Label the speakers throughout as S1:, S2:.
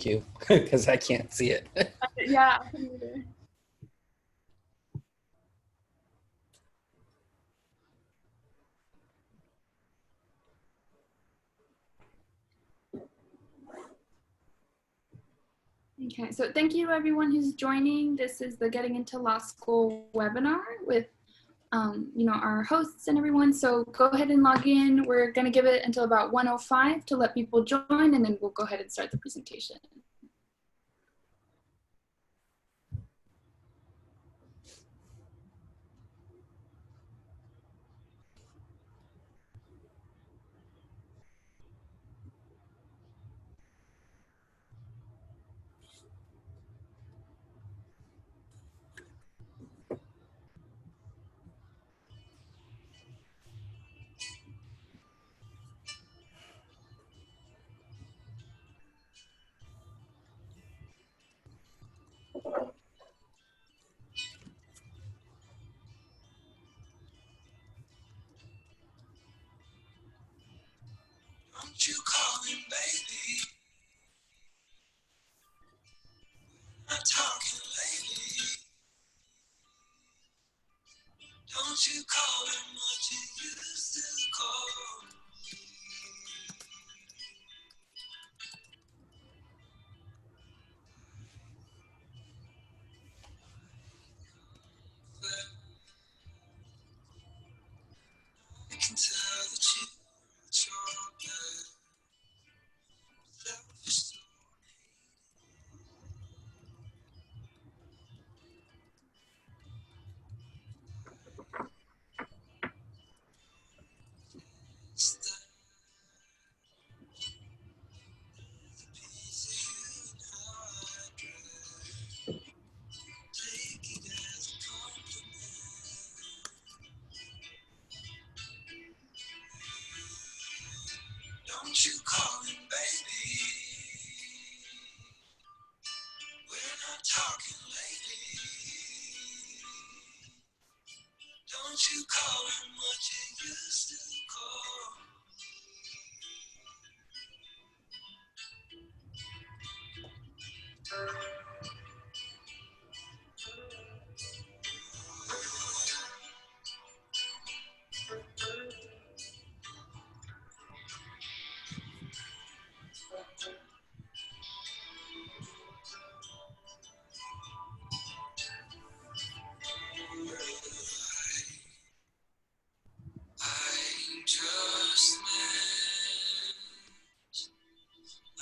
S1: you, because I can't see it.
S2: Yeah, I can either. Okay, so thank you to everyone who's joining. This is the Getting into Law School webinar with our hosts and everyone. So go ahead and log in. We're going to give it until about 1:05 to let people join, and then we'll go ahead and start the presentation.
S3: Don't you call him baby? I'm talking lately. Don't you call him what you used to call me? I can tell that you are selfish. Don't you call him baby? We're not talking lately. Don't you call him what you used to call me?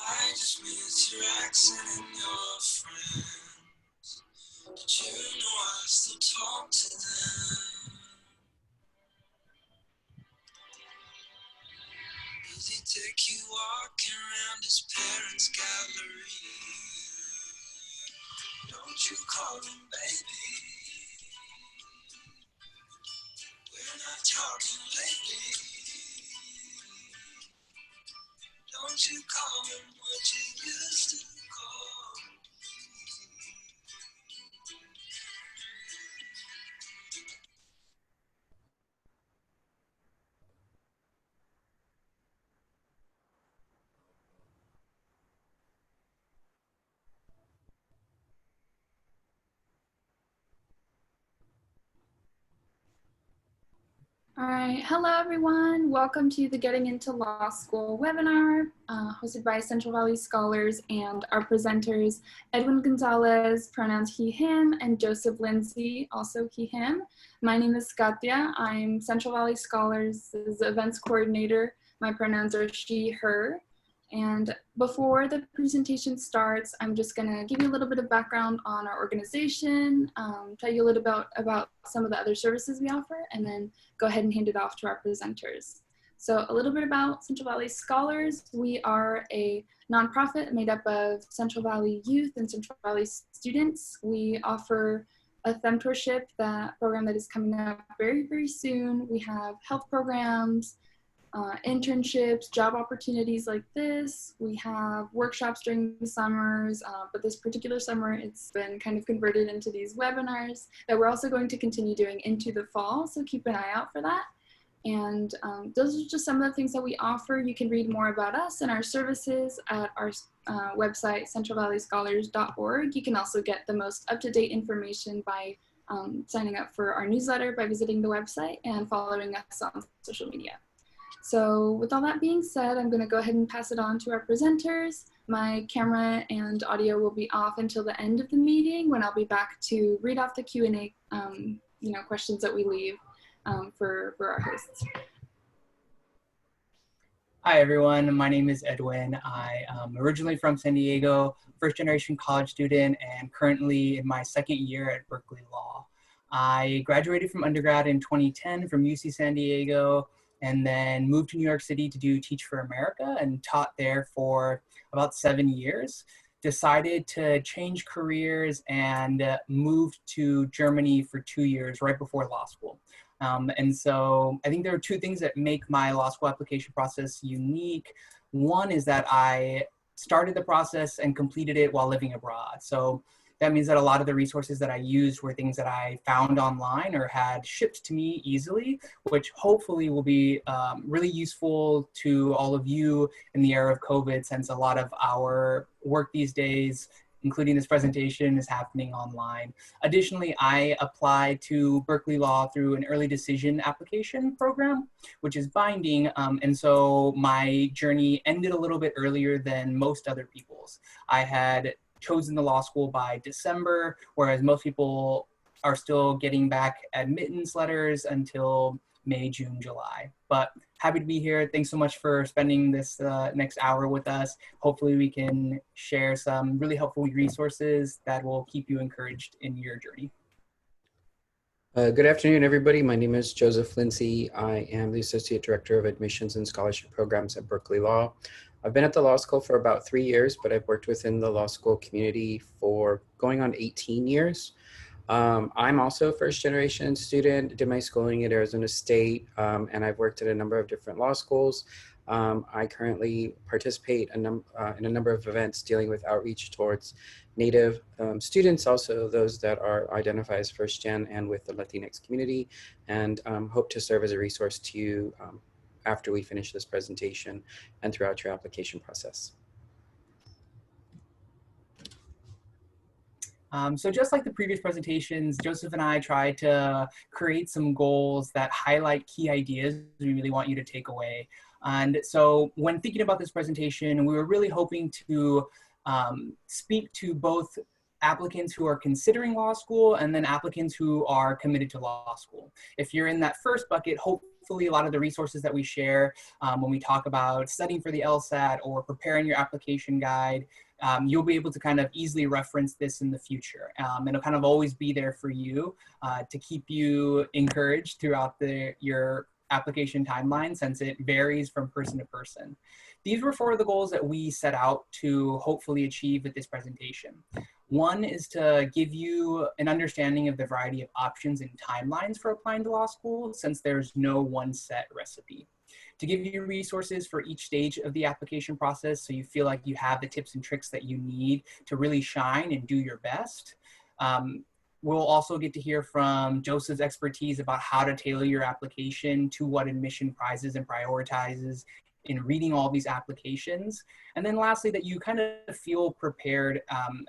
S3: I just miss your accent and your friends. Did you know I still talk to them? Does he take you walking around his parents' gallery? Don't you call him baby? We're not talking lately. Don't you call him what you used to call me?
S2: All right, hello everyone. Welcome to the Getting into Law School webinar hosted by Central Valley Scholars and our presenters, Edwin Gonzalez, pronouns he, him, and Joseph Lindsay, also he, him. My name is Katya. I'm Central Valley Scholars' events coordinator. My pronouns are she, her. And before the presentation starts, I'm just gonna give you a little bit of background on our organization, tell you a little about some of the other services we offer, and then go ahead and hand it off to our presenters. So a little bit about Central Valley Scholars. We are a nonprofit made up of Central Valley youth and Central Valley students. We offer a femtorship program that is coming up very, very soon. We have health programs, internships, job opportunities like this. We have workshops during the summers, but this particular summer it's been kind of converted into these webinars that we're also going to continue doing into the fall, so keep an eye out for that. And those are just some of the things that we offer. You can read more about us and our services at our website, centralvalleyscholars.org. You can also get the most up-to-date information by signing up for our newsletter by visiting the website and following us on social media. So with all that being said, I'm going to go ahead and pass it on to our presenters. My camera and audio will be off until the end of the meeting, when I'll be back to read off the Q&A questions that we leave for our hosts.
S4: Hi everyone, my name is Edwin. I am originally from San Diego, first generation college student, and currently in my second year at Berkeley Law. I graduated from undergrad in 2010 from UC San Diego, and then moved to New York City to do Teach for America and taught there for about 7 years. Decided to change careers and moved to Germany for 2 years right before law school. And so I think there are two things that make my law school application process unique. One is that I started the process and completed it while living abroad. So that means that a lot of the resources that I used were things that I found online or had shipped to me easily, which hopefully will be really useful to all of you in the era of COVID, since a lot of our work these days, including this presentation, is happening online. Additionally, I applied to Berkeley Law through an early decision application program, which is binding. And so my journey ended a little bit earlier than most other people's. I had chosen the law school by December, whereas most people are still getting back admittance letters until May, June, July. But happy to be here. Thanks so much for spending this next hour with us. Hopefully we can share some really helpful resources that will keep you encouraged in your journey.
S1: Good afternoon, everybody. My name is Joseph Lindsay. I am the Associate Director of Admissions and Scholarship Programs at Berkeley Law. I've been at the law school for about 3 years, but I've worked within the law school community for going on 18 years. I'm also a first generation student, did my schooling at Arizona State, and I've worked at a number of different law schools. I currently participate in a number of events dealing with outreach towards Native students, also those that are identified as first gen and with the Latinx community, and hope to serve as a resource to you after we finish this presentation and throughout your application process.
S4: So just like the previous presentations, Joseph and I tried to create some goals that highlight key ideas we really want you to take away. And so when thinking about this presentation, we were really hoping to speak to both applicants who are considering law school and then applicants who are committed to law school. If you're in that first bucket, hopefully a lot of the resources that we share when we talk about studying for the LSAT or preparing your application guide, you'll be able to kind of easily reference this in the future. It'll kind of always be there for you to keep you encouraged throughout your application timeline, since it varies from person to person. These were 4 of the goals that we set out to hopefully achieve with this presentation. One is to give you an understanding of the variety of options and timelines for applying to law school, since there's no one set recipe. To give you resources for each stage of the application process so you feel like you have the tips and tricks that you need to really shine and do your best. We'll also get to hear from Joseph's expertise about how to tailor your application to what admission prizes and prioritizes in reading all these applications. And then lastly, that you kind of feel prepared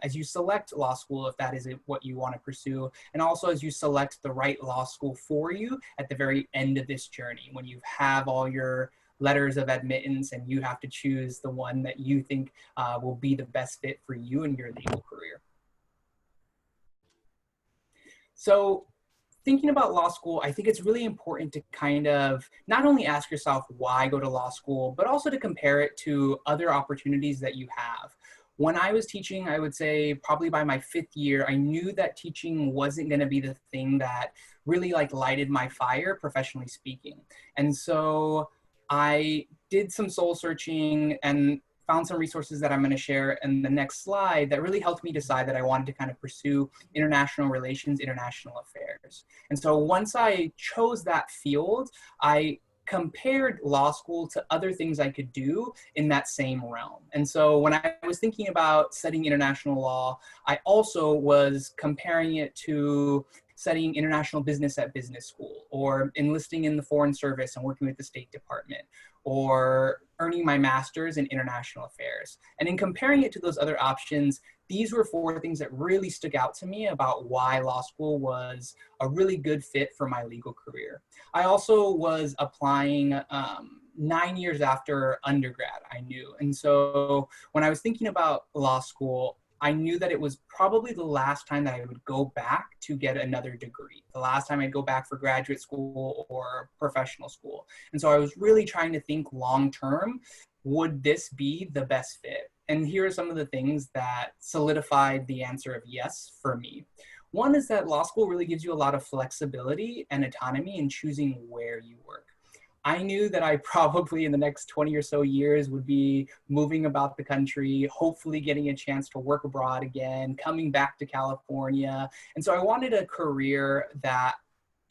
S4: as you select law school, if that is what you want to pursue, and also as you select the right law school for you at the very end of this journey, when you have all your letters of admittance and you have to choose the one that you think will be the best fit for you and your legal career. So thinking about law school, I think it's really important to kind of not only ask yourself why go to law school, but also to compare it to other opportunities that you have. When I was teaching, I would say probably by my 5th year, I knew that teaching wasn't going to be the thing that really lighted my fire, professionally speaking. And so I did some soul searching and found some resources that I'm going to share in the next slide that really helped me decide that I wanted to kind of pursue international relations, international affairs. And so once I chose that field, I compared law school to other things I could do in that same realm. And so when I was thinking about studying international law, I also was comparing it to studying international business at business school, or enlisting in the Foreign Service and working with the State Department, or earning my master's in international affairs. And in comparing it to those other options, these were four things that really stuck out to me about why law school was a really good fit for my legal career. I also was applying 9 years after undergrad, I knew. And so when I was thinking about law school, I knew that it was probably the last time that I would go back to get another degree, the last time I'd go back for graduate school or professional school. And so I was really trying to think long-term, would this be the best fit? And here are some of the things that solidified the answer of yes for me. One is that law school really gives you a lot of flexibility and autonomy in choosing where you work. I knew that I probably in the next 20 or so years would be moving about the country, hopefully getting a chance to work abroad again, coming back to California. And so I wanted a career that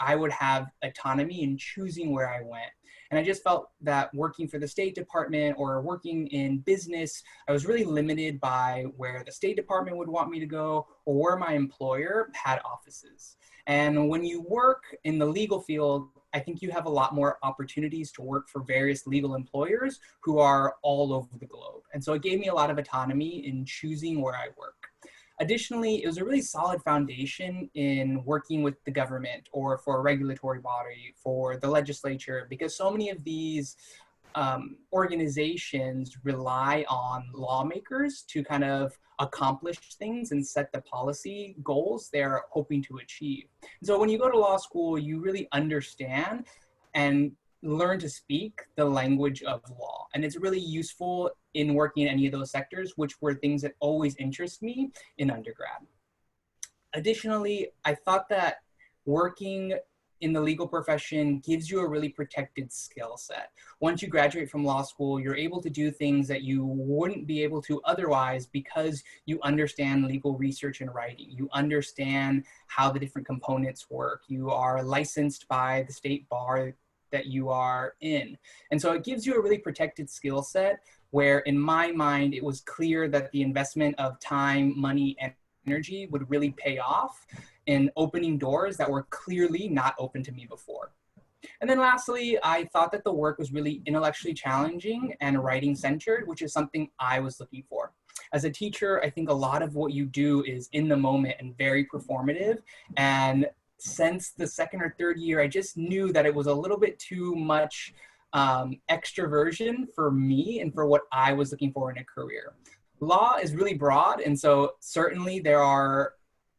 S4: I would have autonomy in choosing where I went. And I just felt that working for the State Department or working in business, I was really limited by where the State Department would want me to go or where my employer had offices. And when you work in the legal field, I think you have a lot more opportunities to work for various legal employers who are all over the globe. And so it gave me a lot of autonomy in choosing where I work. Additionally, it was a really solid foundation in working with the government or for a regulatory body, for the legislature, because so many of these organizations rely on lawmakers to kind of accomplish things and set the policy goals they're hoping to achieve. And so when you go to law school, you really understand and learn to speak the language of law. And it's really useful in working in any of those sectors, which were things that always interest me in undergrad. Additionally, I thought that working in the legal profession gives you a really protected skill set. Once you graduate from law school, you're able to do things that you wouldn't be able to otherwise because you understand legal research and writing. You understand how the different components work. You are licensed by the state bar that you are in. And so it gives you a really protected skill set where in my mind, it was clear that the investment of time, money, and energy would really pay off in opening doors that were clearly not open to me before. And then lastly, I thought that the work was really intellectually challenging and writing centered, which is something I was looking for. As a teacher, I think a lot of what you do is in the moment and very performative. And since the second or third year, I just knew that it was a little bit too much extroversion for me and for what I was looking for in a career. Law is really broad, and so certainly there are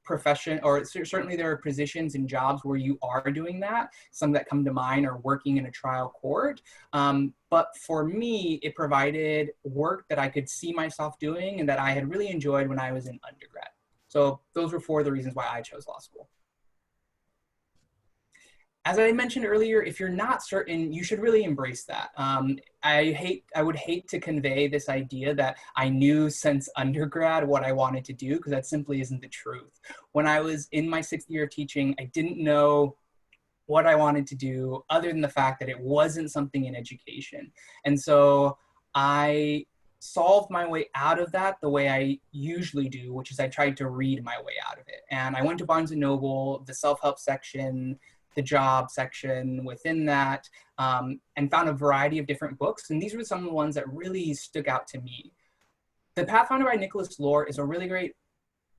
S4: certainly there are positions and jobs where you are doing that. Some that come to mind are working in a trial court. But for me, it provided work that I could see myself doing and that I had really enjoyed when I was in undergrad. So those were four of the reasons why I chose law school. As I mentioned earlier, if you're not certain, you should really embrace that. I would hate to convey this idea that I knew since undergrad what I wanted to do, because that simply isn't the truth. When I was in my 6th year of teaching, I didn't know what I wanted to do other than the fact that it wasn't something in education. And so I solved my way out of that the way I usually do, which is I tried to read my way out of it. And I went to Barnes & Noble, the self-help section, the job section within that, and found a variety of different books. And these were some of the ones that really stuck out to me. The Pathfinder by Nicholas Lohr is a really great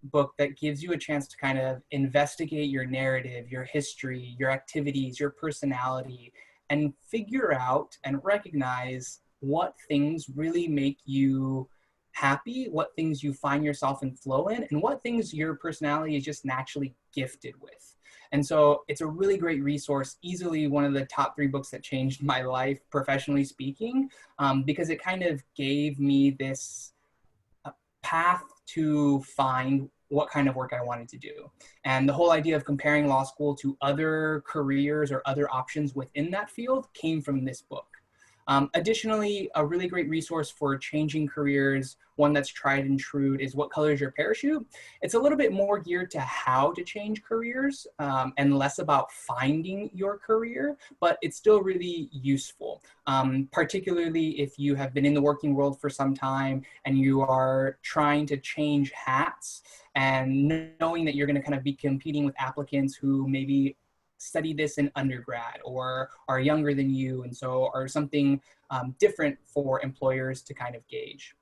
S4: book that gives you a chance to kind of investigate your narrative, your history, your activities, your personality, and figure out and recognize what things really make you happy, what things you find yourself in flow in, and what things your personality is just naturally gifted with. And so it's a really great resource, easily one of the top 3 books that changed my life, professionally speaking, because it kind of gave me this path to find what kind of work I wanted to do. And the whole idea of comparing law school to other careers or other options within that field came from this book. Additionally, a really great resource for changing careers, one that's tried and true, is What Color is Your Parachute? It's a little bit more geared to how to change careers and less about finding your career, but it's still really useful, particularly if you have been in the working world for some time and you are trying to change hats and knowing that you're going to kind of be competing with applicants who maybe study this in undergrad or are younger than you, and so are something different for employers to kind of gauge.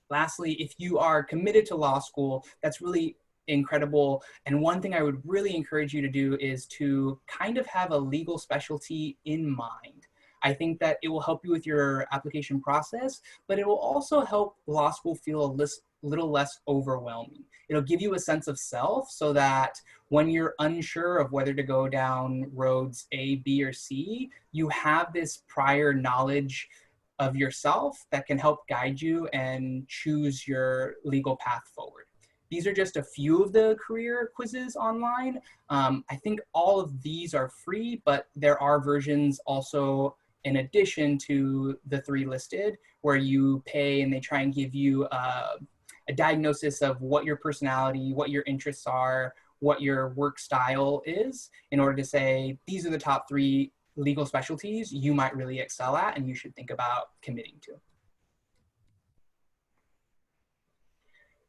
S4: Lastly, if you are committed to law school, that's really incredible. And one thing I would really encourage you to do is to kind of have a legal specialty in mind. I think that it will help you with your application process, but it will also help law school feel a little less overwhelming. It'll give you a sense of self so that when you're unsure of whether to go down roads A, B, or C, you have this prior knowledge of yourself that can help guide you and choose your legal path forward. These are just a few of the career quizzes online. I think all of these are free, but there are versions also in addition to the 3 listed where you pay and they try and give you a diagnosis of what your personality, what your interests are, what your work style is, in order to say, these are the top 3 legal specialties you might really excel at and you should think about committing to.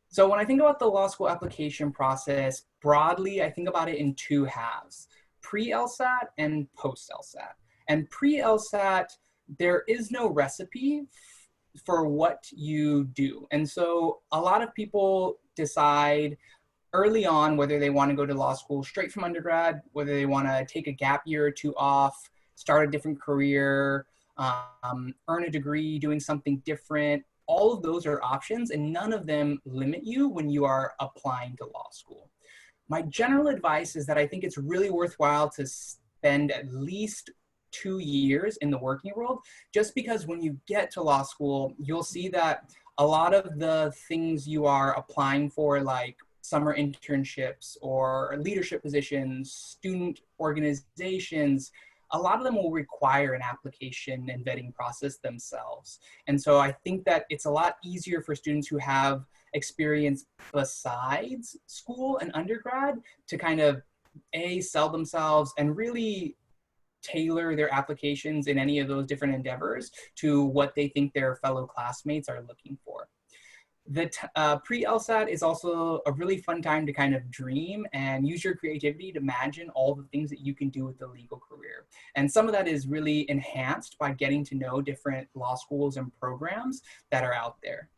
S4: So when I think about the law school application process, broadly, I think about it in 2 halves, pre-LSAT and post-LSAT. And pre-LSAT, there is no recipe for what you do. And so a lot of people decide early on whether they want to go to law school straight from undergrad, whether they want to take a gap year or 2 off, start a different career, earn a degree doing something different. All of those are options and none of them limit you when you are applying to law school. My general advice is that I think it's really worthwhile to spend at least 2 years in the working world, just because when you get to law school, you'll see that a lot of the things you are applying for, like summer internships or leadership positions, student organizations, a lot of them will require an application and vetting process themselves. And so I think that it's a lot easier for students who have experience besides school and undergrad to kind of sell themselves and really tailor their applications in any of those different endeavors to what they think their fellow classmates are looking for. The pre-LSAT is also a really fun time to kind of dream and use your creativity to imagine all the things that you can do with the legal career. And some of that is really enhanced by getting to know different law schools and programs that are out there.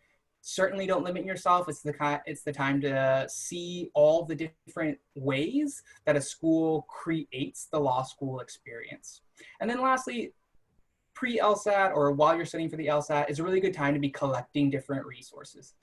S4: Certainly don't limit yourself. It's the time to see all the different ways that a school creates the law school experience. And then lastly, pre-LSAT or while you're studying for the LSAT is a really good time to be collecting different resources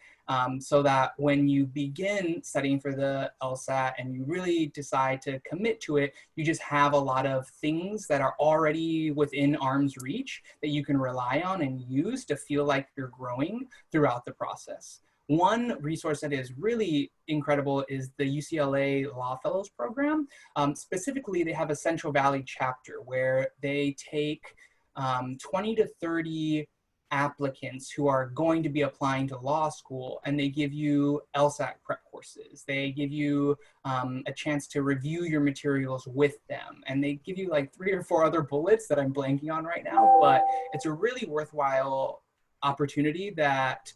S4: so that when you begin studying for the LSAT and you really decide to commit to it, you just have a lot of things that are already within arm's reach that you can rely on and use to feel like you're growing throughout the process. One resource that is really incredible is the UCLA Law Fellows Program. Specifically, they have a Central Valley chapter where they take 20 to 30 applicants who are going to be applying to law school, and they give you LSAT prep courses. They give you a chance to review your materials with them, and they give you like 3 or 4 other bullets that I'm blanking on right now, but it's a really worthwhile opportunity that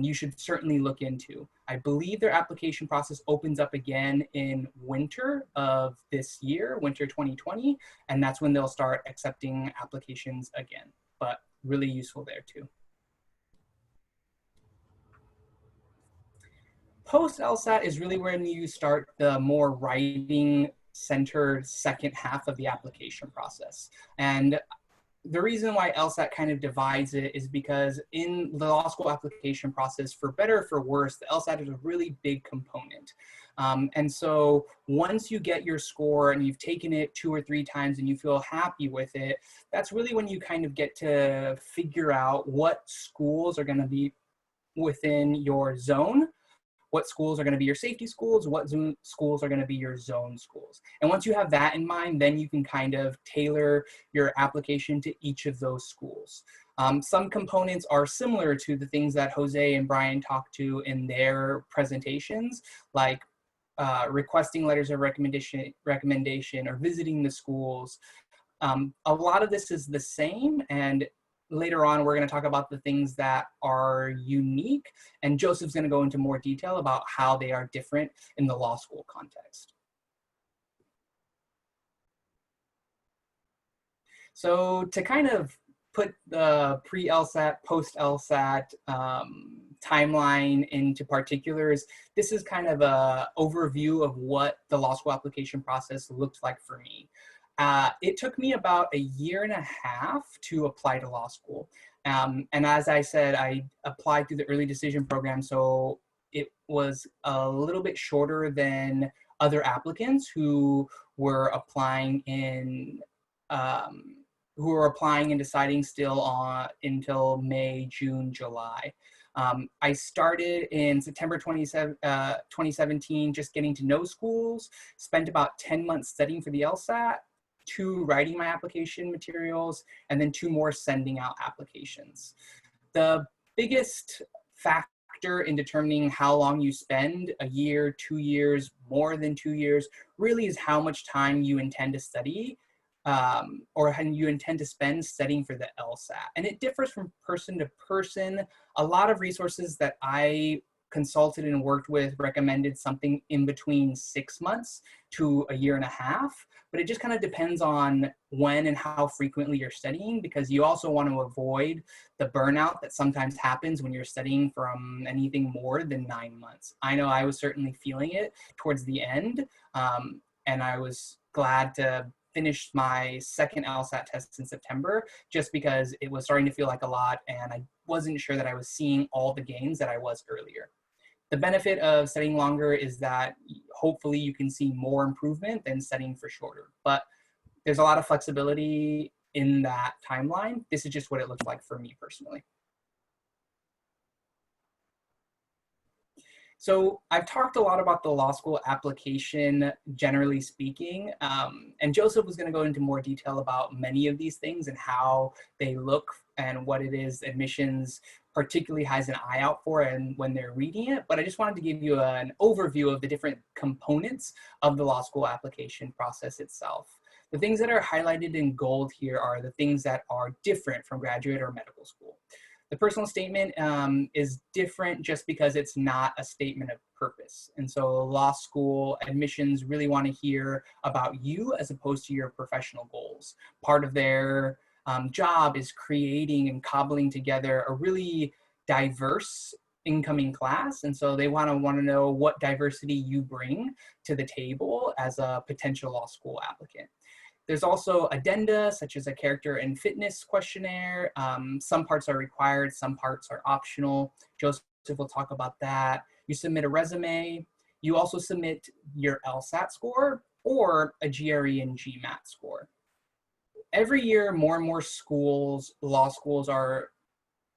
S4: you should certainly look into. I believe their application process opens up again in winter of this year, winter 2020, and that's when they'll start accepting applications again, but really useful there too. Post-LSAT is really when you start the more writing-centered second half of the application process. And the reason why LSAT kind of divides it is because in the law school application process, for better or for worse, the LSAT is a really big component. And so once you get your score and you've taken it 2 or 3 times and you feel happy with it, that's really when you kind of get to figure out what schools are going to be within your zone what schools are going to be your safety schools, what schools are going to be your zone schools. And once you have that in mind, then you can kind of tailor your application to each of those schools. Some components are similar to the things that Jose and Brian talked to in their presentations, like requesting letters of recommendation or visiting the schools. A lot of this is the same, and later on we're going to talk about the things that are unique, and Joseph's going to go into more detail about how they are different in the law school context. So to kind of put the pre-LSAT, post-LSAT timeline into particulars, this is kind of an overview of what the law school application process looked like for me. It took me about 1.5 years to apply to law school. And as I said, I applied through the early decision program, so it was a little bit shorter than other applicants who were applying and deciding still until May, June, July. I started in September 2017, just getting to know schools, spent about 10 months studying for the LSAT, 2 writing my application materials, and then 2 more sending out applications. The biggest factor in determining how long you spend, 1 year, 2 years, more than 2 years, really is how much time you intend to study or how you intend to spend studying for the LSAT. And it differs from person to person. A lot of resources that I consulted and worked with recommended something in between 6 months to 1.5 years, but it just kind of depends on when and how frequently you're studying, because you also want to avoid the burnout that sometimes happens when you're studying from anything more than 9 months. I know I was certainly feeling it towards the end, and I was glad to finish my second LSAT test in September, just because it was starting to feel like a lot and I wasn't sure that I was seeing all the gains that I was earlier. The benefit of studying longer is that hopefully you can see more improvement than studying for shorter, but there's a lot of flexibility in that timeline. This is just what it looks like for me personally. So I've talked a lot about the law school application, generally speaking, and Joseph was going to go into more detail about many of these things and how they look and what it is admissions particularly has an eye out for and when they're reading it. But I just wanted to give you an overview of the different components of the law school application process itself. The things that are highlighted in gold here are the things that are different from graduate or medical school. The personal statement is different just because it's not a statement of purpose. And so law school admissions really want to hear about you as opposed to your professional goals. Part of their job is creating and cobbling together a really diverse incoming class. And so they want to know what diversity you bring to the table as a potential law school applicant. There's also addenda, such as a character and fitness questionnaire. Some parts are required, some parts are optional. Joseph will talk about that. You submit a resume. You also submit your LSAT score or a GRE and GMAT score. Every year, more and more schools, law schools are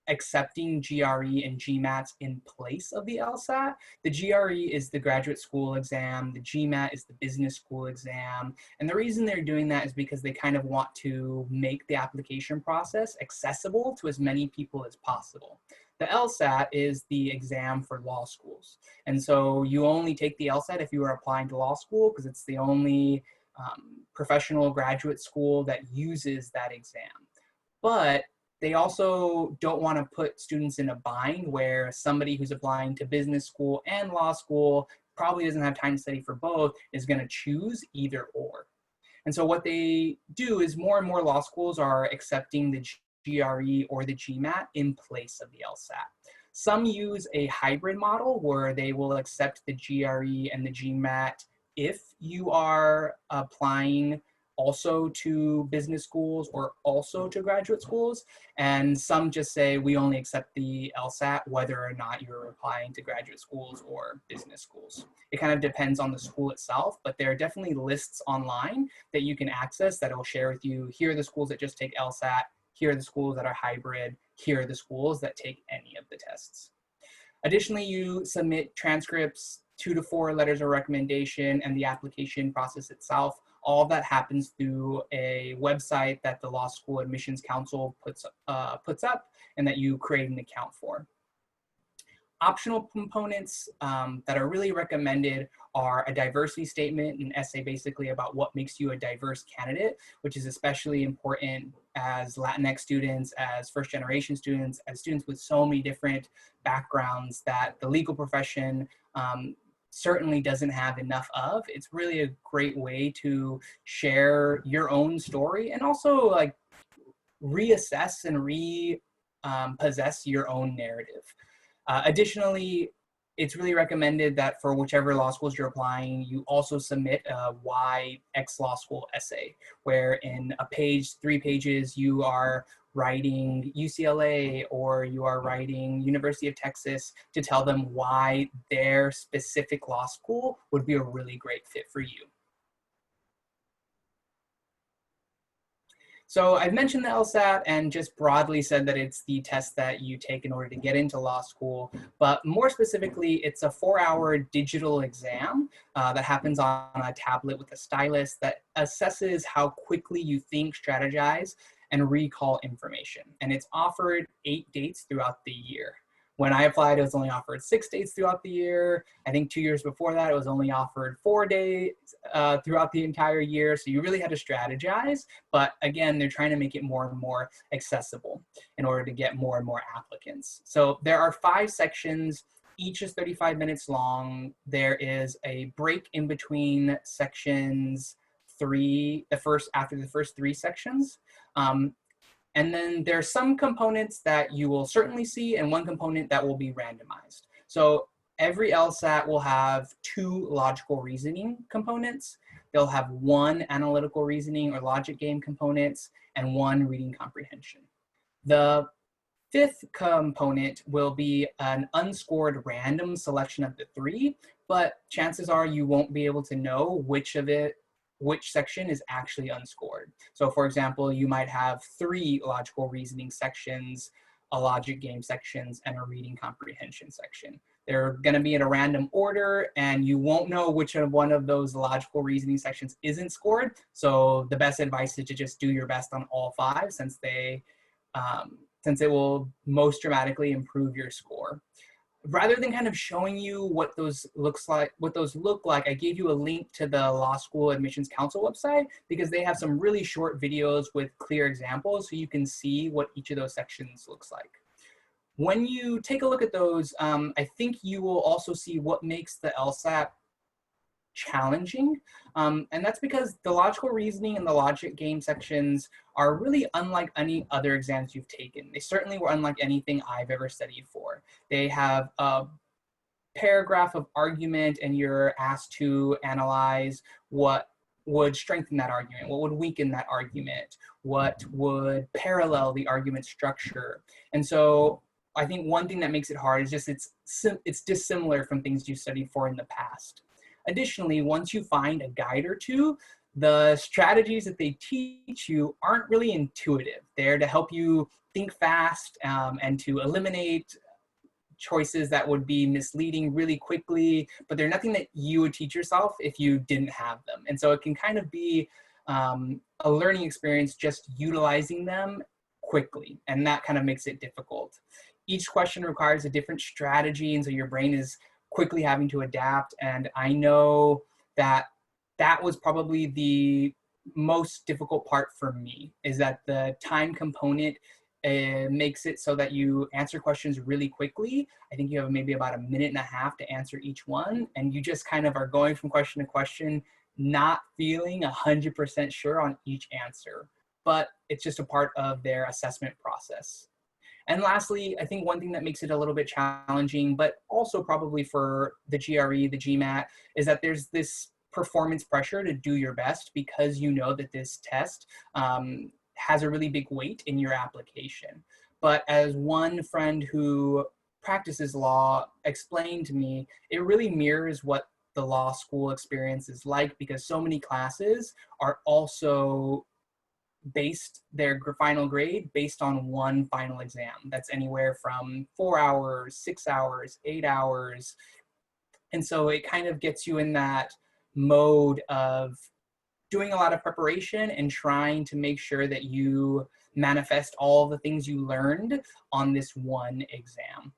S4: accepting GRE and GMATs in place of the LSAT. The GRE is the graduate school exam, the GMAT is the business school exam, and the reason they're doing that is because they kind of want to make the application process accessible to as many people as possible. The LSAT is the exam for law schools, and so you only take the LSAT if you are applying to law school because it's the only professional graduate school that uses that exam. But they also don't want to put students in a bind where somebody who's applying to business school and law school probably doesn't have time to study for both is going to choose either or. And so what they do is more and more law schools are accepting the GRE or the GMAT in place of the LSAT. Some use a hybrid model where they will accept the GRE and the GMAT if you are applying also to business schools or also to graduate schools. And some just say, we only accept the LSAT whether or not you're applying to graduate schools or business schools. It kind of depends on the school itself, but there are definitely lists online that you can access that will share with you, here are the schools that just take LSAT, here are the schools that are hybrid, here are the schools that take any of the tests. Additionally, you submit transcripts, 2 to 4 letters of recommendation, and the application process itself. All of that happens through a website that the Law School Admissions Council puts up and that you create an account for. Optional components that are really recommended are a diversity statement, an essay basically about what makes you a diverse candidate, which is especially important as Latinx students, as first-generation students, as students with so many different backgrounds that the legal profession certainly doesn't have enough of. It's really a great way to share your own story and also like reassess and repossess your own narrative. Additionally, it's really recommended that for whichever law schools you're applying, you also submit a why X law school essay, where in a page, 3 pages, you are writing UCLA or you are writing University of Texas to tell them why their specific law school would be a really great fit for you. So I've mentioned the LSAT and just broadly said that it's the test that you take in order to get into law school, but more specifically, it's a 4-hour digital exam that happens on a tablet with a stylus that assesses how quickly you think, strategize, and recall information. And it's offered 8 dates throughout the year. When I applied, it was only offered 6 dates throughout the year. I think 2 years before that, it was only offered 4 days throughout the entire year. So you really had to strategize. But again, they're trying to make it more and more accessible in order to get more and more applicants. So there are 5 sections. Each is 35 minutes long. There is a break in between sections after the first 3 sections. And then there's some components that you will certainly see and one component that will be randomized. So every LSAT will have 2 logical reasoning components. They'll have 1 analytical reasoning or logic game components and 1 reading comprehension. The 5th component will be an unscored random selection of the 3, but chances are you won't be able to know which section is actually unscored. So for example, you might have 3 logical reasoning sections, a logic game sections, and a reading comprehension section. They're gonna be in a random order and you won't know which one of those logical reasoning sections isn't scored. So the best advice is to just do your best on all 5 since it will most dramatically improve your score. Rather than kind of showing you what those look like, I gave you a link to the Law School Admissions Council website because they have some really short videos with clear examples so you can see what each of those sections looks like. When you take a look at those, I think you will also see what makes the LSAT challenging. And that's because the logical reasoning and the logic game sections are really unlike any other exams you've taken. They certainly were unlike anything I've ever studied for. They have a paragraph of argument and you're asked to analyze what would strengthen that argument, what would weaken that argument, what would parallel the argument structure. And so I think one thing that makes it hard is just it's dissimilar from things you studied for in the past. Additionally, once you find a guide or 2, the strategies that they teach you aren't really intuitive. They're to help you think fast and to eliminate choices that would be misleading really quickly, but they're nothing that you would teach yourself if you didn't have them. And so it can kind of be a learning experience just utilizing them quickly, and that kind of makes it difficult. Each question requires a different strategy, and so your brain is quickly having to adapt. And I know that was probably the most difficult part for me, is that the time component makes it so that you answer questions really quickly. I think you have maybe about 1.5 minutes to answer each one, and you just kind of are going from question to question, not feeling 100% sure on each answer, but it's just a part of their assessment process. And lastly, I think one thing that makes it a little bit challenging, but also probably for the GRE, the GMAT, is that there's this performance pressure to do your best because you know that this test has a really big weight in your application. But as one friend who practices law explained to me, it really mirrors what the law school experience is like because so many classes are also based their final grade based on one final exam. That's anywhere from 4 hours, 6 hours, 8 hours. And so it kind of gets you in that mode of doing a lot of preparation and trying to make sure that you manifest all the things you learned on this one exam.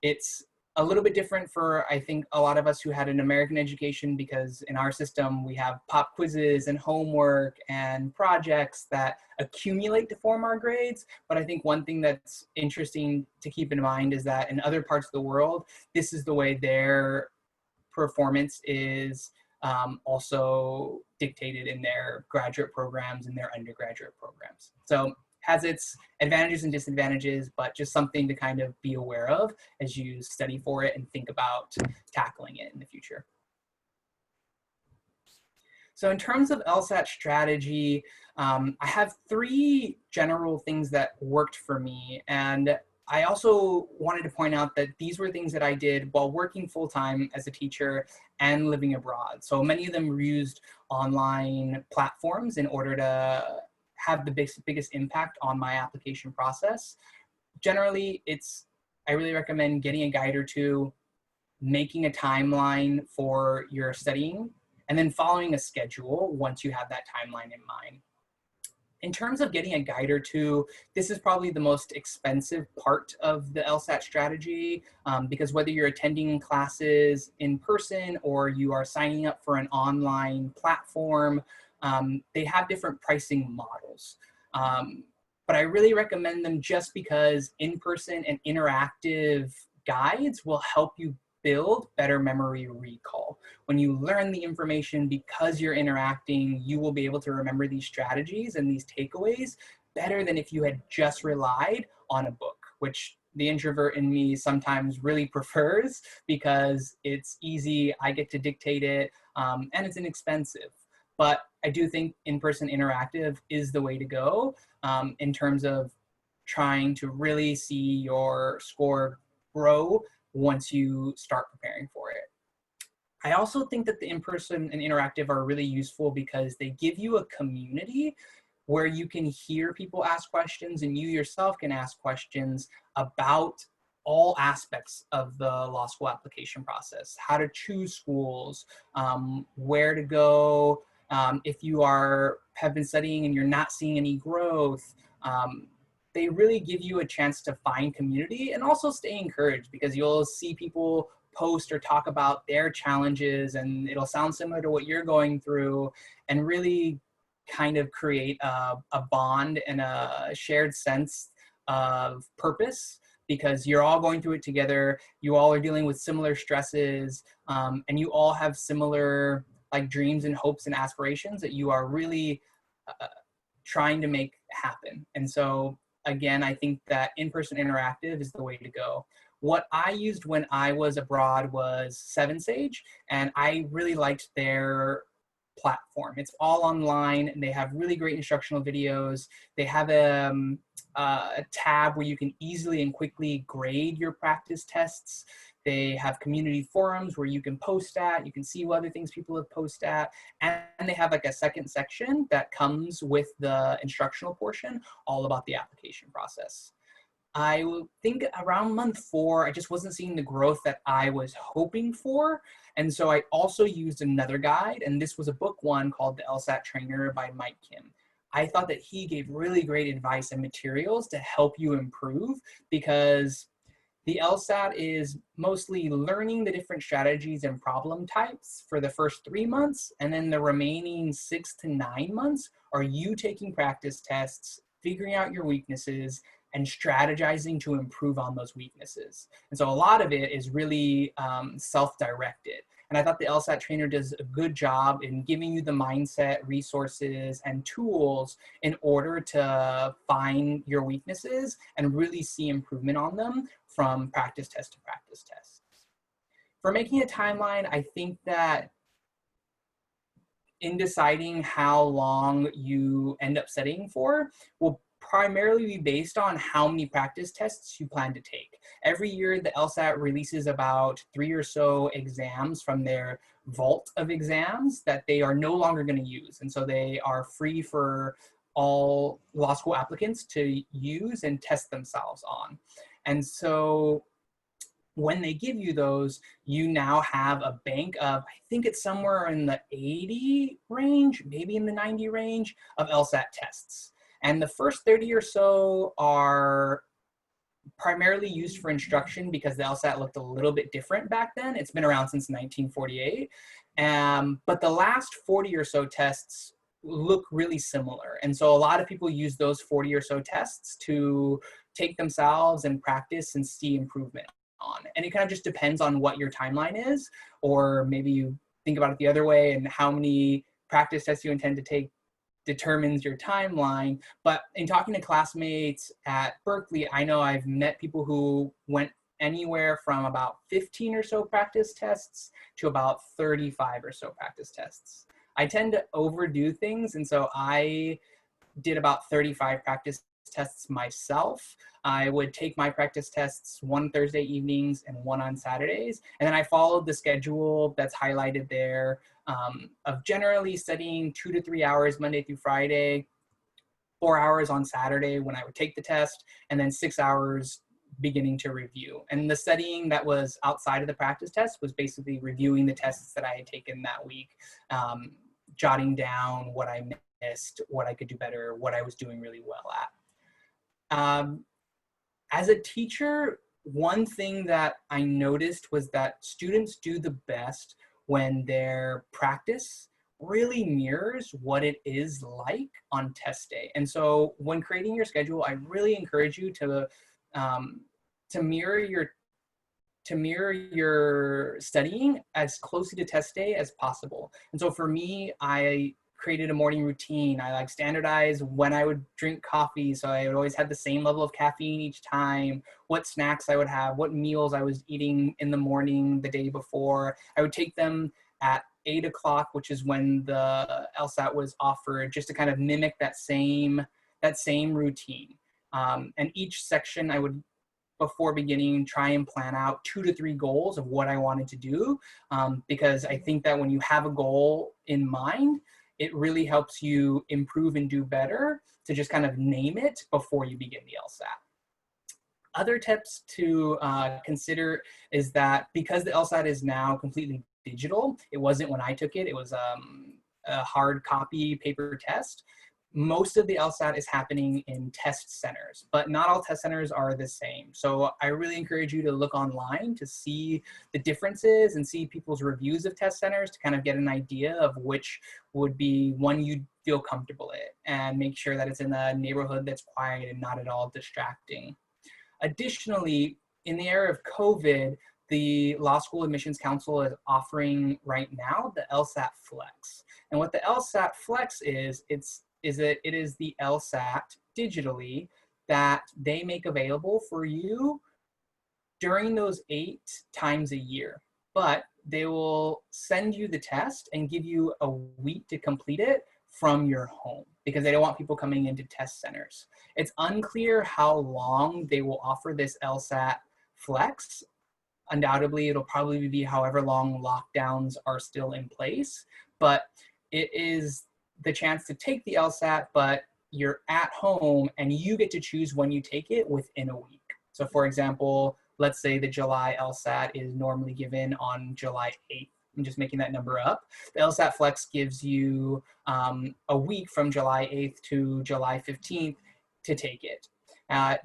S4: It's a little bit different for, I think, a lot of us who had an American education, because in our system we have pop quizzes and homework and projects that accumulate to form our grades. But I think one thing that's interesting to keep in mind is that in other parts of the world, this is the way their performance is also dictated in their graduate programs and their undergraduate programs. So has its advantages and disadvantages, but just something to kind of be aware of as you study for it and think about tackling it in the future. So in terms of LSAT strategy, I have 3 general things that worked for me. And I also wanted to point out that these were things that I did while working full-time as a teacher and living abroad. So many of them used online platforms in order to have the biggest impact on my application process. Generally, I really recommend getting a guide or 2, making a timeline for your studying, and then following a schedule once you have that timeline in mind. In terms of getting a guide or 2, this is probably the most expensive part of the LSAT strategy, because whether you're attending classes in person or you are signing up for an online platform, they have different pricing models. But I really recommend them just because in-person and interactive guides will help you build better memory recall. When you learn the information because you're interacting, you will be able to remember these strategies and these takeaways better than if you had just relied on a book, which the introvert in me sometimes really prefers because it's easy, I get to dictate it, and it's inexpensive. But I do think in-person interactive is the way to go in terms of trying to really see your score grow once you start preparing for it. I also think that the in-person and interactive are really useful because they give you a community where you can hear people ask questions and you yourself can ask questions about all aspects of the law school application process, how to choose schools, where to go, if you have been studying and you're not seeing any growth. They really give you a chance to find community and also stay encouraged, because you'll see people post or talk about their challenges and it'll sound similar to what you're going through, and really kind of create a bond and a shared sense of purpose, because you're all going through it together. You all are dealing with similar stresses, and you all have similar dreams and hopes and aspirations that you are really trying to make happen. And so again, I think that in-person interactive is the way to go. What I used when I was abroad was 7Sage, and I really liked their platform. It's all online, and they have really great instructional videos. They have a tab where you can easily and quickly grade your practice tests. They have community forums where you can post at, you can see what other things people have posted at, and they have a second section that comes with the instructional portion, all about the application process. I think around month 4, I just wasn't seeing the growth that I was hoping for. And so I also used another guide, and this was a book one called The LSAT Trainer by Mike Kim. I thought that he gave really great advice and materials to help you improve, because the LSAT is mostly learning the different strategies and problem types for the first 3 months, and then the remaining 6 to 9 months are you taking practice tests, figuring out your weaknesses, and strategizing to improve on those weaknesses. And so a lot of it is really self-directed. And I thought the LSAT Trainer does a good job in giving you the mindset, resources, and tools in order to find your weaknesses and really see improvement on them from practice test to practice test. For making a timeline, I think that in deciding how long you end up studying for will primarily be based on how many practice tests you plan to take. Every year, the LSAT releases about 3 or so exams from their vault of exams that they are no longer going to use. And so they are free for all law school applicants to use and test themselves on. And so when they give you those, you now have a bank of, I think it's somewhere in the 80 range, maybe in the 90 range of LSAT tests. And the first 30 or so are primarily used for instruction because the LSAT looked a little bit different back then. It's been around since 1948. But the last 40 or so tests look really similar. And so a lot of people use those 40 or so tests to take themselves and practice and see improvement on. And it kind of just depends on what your timeline is, or maybe you think about it the other way and how many practice tests you intend to take determines your timeline. But in talking to classmates at Berkeley, I know I've met people who went anywhere from about 15 or so practice tests to about 35 or so practice tests. I tend to overdo things, and so I did about 35 practice tests myself. I would take my practice tests one Thursday evenings and one on Saturdays. And then I followed the schedule that's highlighted there of generally studying 2 to 3 hours Monday through Friday, 4 hours on Saturday when I would take the test, and then 6 hours beginning to review. And the studying that was outside of the practice test was basically reviewing the tests that I had taken that week, jotting down what I missed, what I could do better, what I was doing really well at. As a teacher, one thing that I noticed was that students do the best when their practice really mirrors what it is like on test day. And so when creating your schedule, I really encourage you to mirror your studying as closely to test day as possible. And so for me, I created a morning routine. I like standardized when I would drink coffee, so I would always have the same level of caffeine each time, what snacks I would have, what meals I was eating in the morning the day before. I would take them at 8 o'clock, which is when the LSAT was offered, just to kind of mimic that same routine. And each section I would, before beginning, try and plan out 2 to 3 goals of what I wanted to do, because I think that when you have a goal in mind, it really helps you improve and do better to just kind of name it before you begin the LSAT. Other tips to consider is that because the LSAT is now completely digital, it wasn't when I took it, it was a hard copy paper test. Most of the LSAT is happening in test centers, but not all test centers are the same. So I really encourage you to look online to see the differences and see people's reviews of test centers to kind of get an idea of which would be one you'd feel comfortable in, and make sure that it's in a neighborhood that's quiet and not at all distracting. Additionally, in the era of COVID, the Law School Admissions Council is offering right now the LSAT Flex. And what the LSAT Flex is that it is the LSAT digitally that they make available for you during those 8 times a year. But they will send you the test and give you a week to complete it from your home, because they don't want people coming into test centers. It's unclear how long they will offer this LSAT Flex. Undoubtedly, it'll probably be however long lockdowns are still in place, but it is the chance to take the LSAT, but you're at home and you get to choose when you take it within a week. So for example, let's say the July LSAT is normally given on July 8th. I'm just making that number up. The LSAT Flex gives you a week from July 8th to July 15th to take it.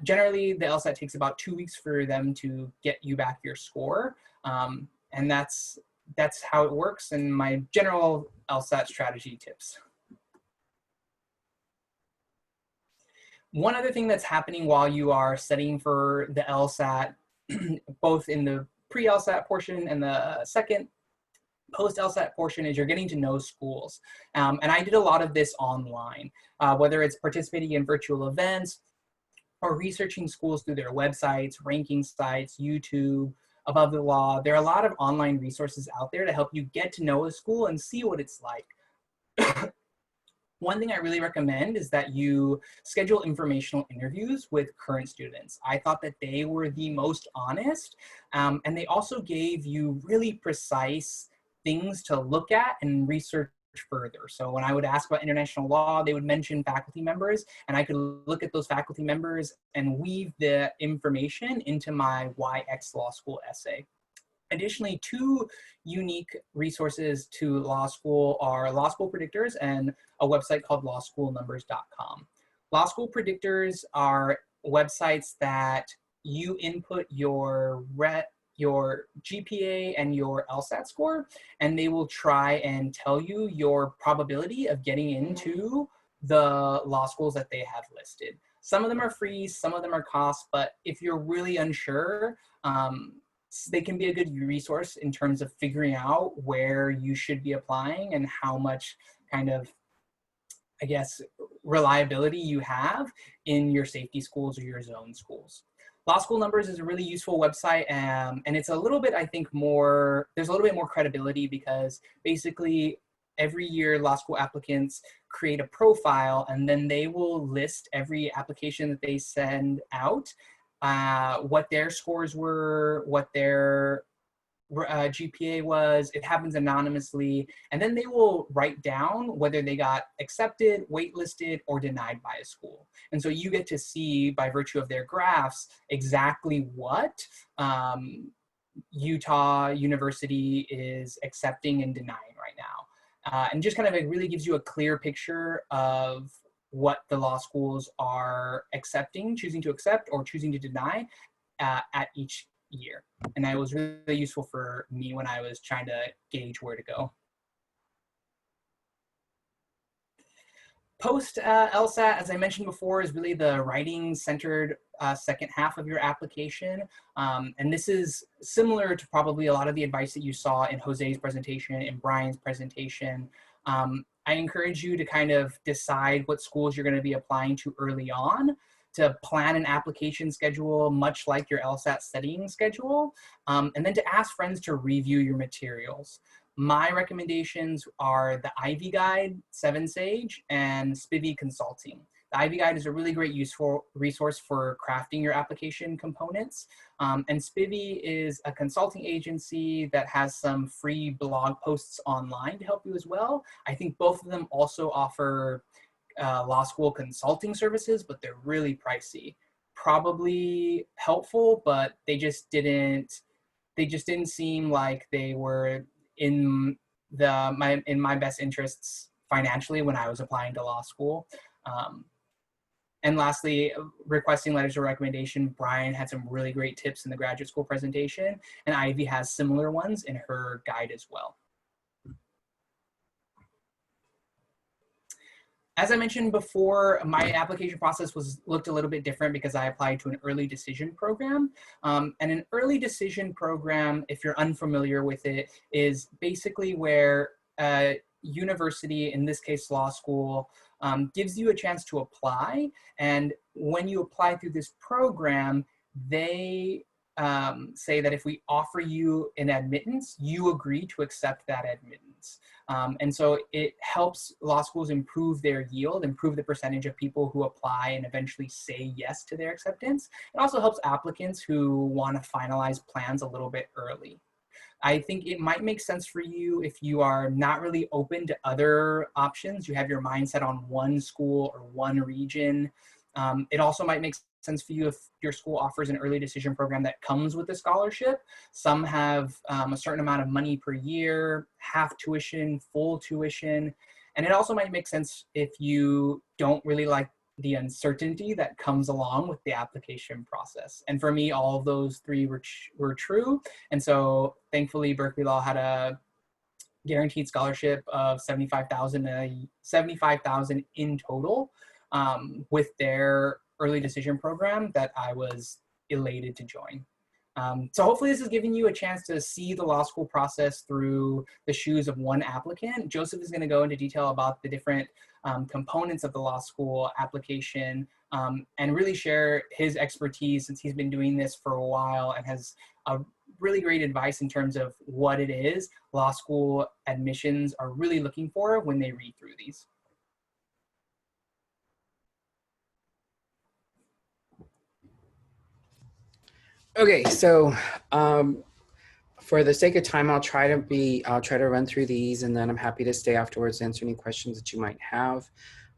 S4: Generally, the LSAT takes about 2 weeks for them to get you back your score. And that's how it works, and my general LSAT strategy tips. One other thing that's happening while you are studying for the LSAT, both in the pre-LSAT portion and the second post-LSAT portion, is you're getting to know schools. And I did a lot of this online, whether it's participating in virtual events or researching schools through their websites, ranking sites, YouTube, Above the Law. There are a lot of online resources out there to help you get to know a school and see what it's like. One thing I really recommend is that you schedule informational interviews with current students. I thought that they were the most honest, and they also gave you really precise things to look at and research further. So when I would ask about international law, they would mention faculty members, and I could look at those faculty members and weave the information into my why X law school essay. Additionally, two unique resources to law school are Law School Predictors and a website called lawschoolnumbers.com. Law School Predictors are websites that you input your GPA and your LSAT score, and they will try and tell you your probability of getting into the law schools that they have listed. Some of them are free, some of them are cost, but if you're really unsure, they can be a good resource in terms of figuring out where you should be applying and how much kind of, I guess, reliability you have in your safety schools or your zone schools. Law School Numbers is a really useful website, and it's a little bit, I think, there's a little bit more credibility because basically every year law school applicants create a profile, and then they will list every application that they send out, what their scores were, what their GPA was. It happens anonymously, and then they will write down whether they got accepted, waitlisted, or denied by a school. And so you get to see, by virtue of their graphs, exactly what Utah University is accepting and denying right now. And just kind of, it really gives you a clear picture of what the law schools are accepting, choosing to accept, or choosing to deny at each year. And that was really useful for me when I was trying to gauge where to go. Post LSAT, as I mentioned before, is really the writing-centered second half of your application. And this is similar to probably a lot of the advice that you saw in Jose's presentation, in Brian's presentation. I encourage you to kind of decide what schools you're going to be applying to early on, to plan an application schedule, much like your LSAT studying schedule, and then to ask friends to review your materials. My recommendations are the Ivy Guide, 7Sage, and Spivvy Consulting. The Ivy Guide is a really great useful resource for crafting your application components. And Spivvy is a consulting agency that has some free blog posts online to help you as well. I think both of them also offer law school consulting services, but they're really pricey. Probably helpful, but they just didn't seem like they were in my best interests financially when I was applying to law school. And lastly, requesting letters of recommendation. Brian had some really great tips in the graduate school presentation, and Ivy has similar ones in her guide as well. As I mentioned before, my application process looked a little bit different because I applied to an early decision program. And an early decision program, if you're unfamiliar with it, is basically where a university, in this case law school, gives you a chance to apply. And when you apply through this program, they say that if we offer you an admittance, you agree to accept that admittance. And so it helps law schools improve their yield, improve the percentage of people who apply and eventually say yes to their acceptance. It also helps applicants who want to finalize plans a little bit early. I think it might make sense for you if you are not really open to other options. You have your mindset on one school or one region. It also might make sense for you if your school offers an early decision program that comes with a scholarship. Some have a certain amount of money per year, half tuition, full tuition. And it also might make sense if you don't really like the uncertainty that comes along with the application process. And for me, all of those three were true. And so thankfully, Berkeley Law had a guaranteed scholarship of $75,000 in total with their early decision program that I was elated to join. So hopefully this is giving you a chance to see the law school process through the shoes of one applicant. Joseph is going to go into detail about the different components of the law school application and really share his expertise, since he's been doing this for a while and has a really great advice in terms of what it is law school admissions are really looking for when they read through these.
S1: Okay, so For the sake of time, I'll try to run through these, and then I'm happy to stay afterwards to answer any questions that you might have.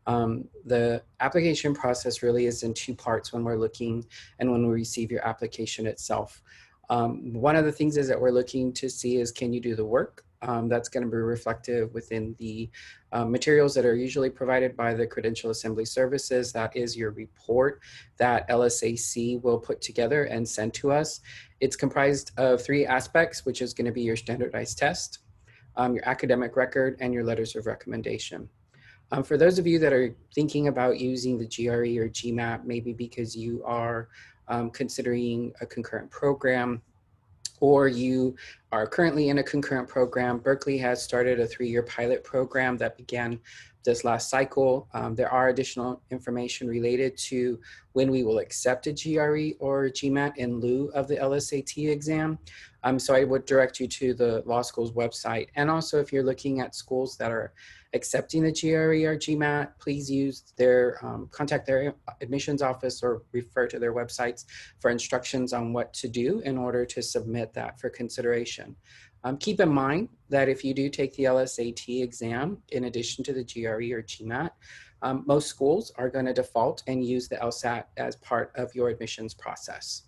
S1: The application process really is in two parts when we're looking and when we receive your application itself. One of the things is that we're looking to see is, can you do the work? That's going to be reflective within the materials that are usually provided by the Credential Assembly Services. That is your report that LSAC will put together and send to us. It's comprised of three aspects, which is going to be your standardized test, your academic record, and your letters of recommendation. For those of you that are thinking about using the GRE or GMAT, maybe because you are considering a concurrent program, or you are currently in a concurrent program, Berkeley has started a 3-year pilot program that began this last cycle. There are additional information related to when we will accept a GRE or GMAT in lieu of the LSAT exam. So I would direct you to the law school's website. And also, if you're looking at schools that are accepting the GRE or GMAT, please use their, contact their admissions office or refer to their websites for instructions on what to do in order to submit that for consideration. Keep in mind that if you do take the LSAT exam, in addition to the GRE or GMAT, most schools are going to default and use the LSAT as part of your admissions process.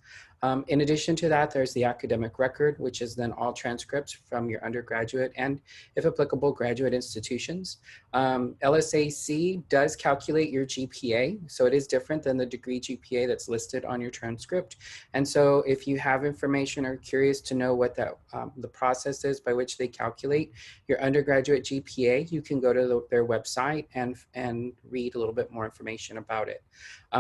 S1: In addition to that, there's the academic record, which is then all transcripts from your undergraduate and, if applicable, graduate institutions. LSAC does calculate your GPA, so it is different than the degree GPA that's listed on your transcript. And so if you have information or curious to know what that, the process is by which they calculate your undergraduate GPA, you can go to their website and read a little bit more information about it.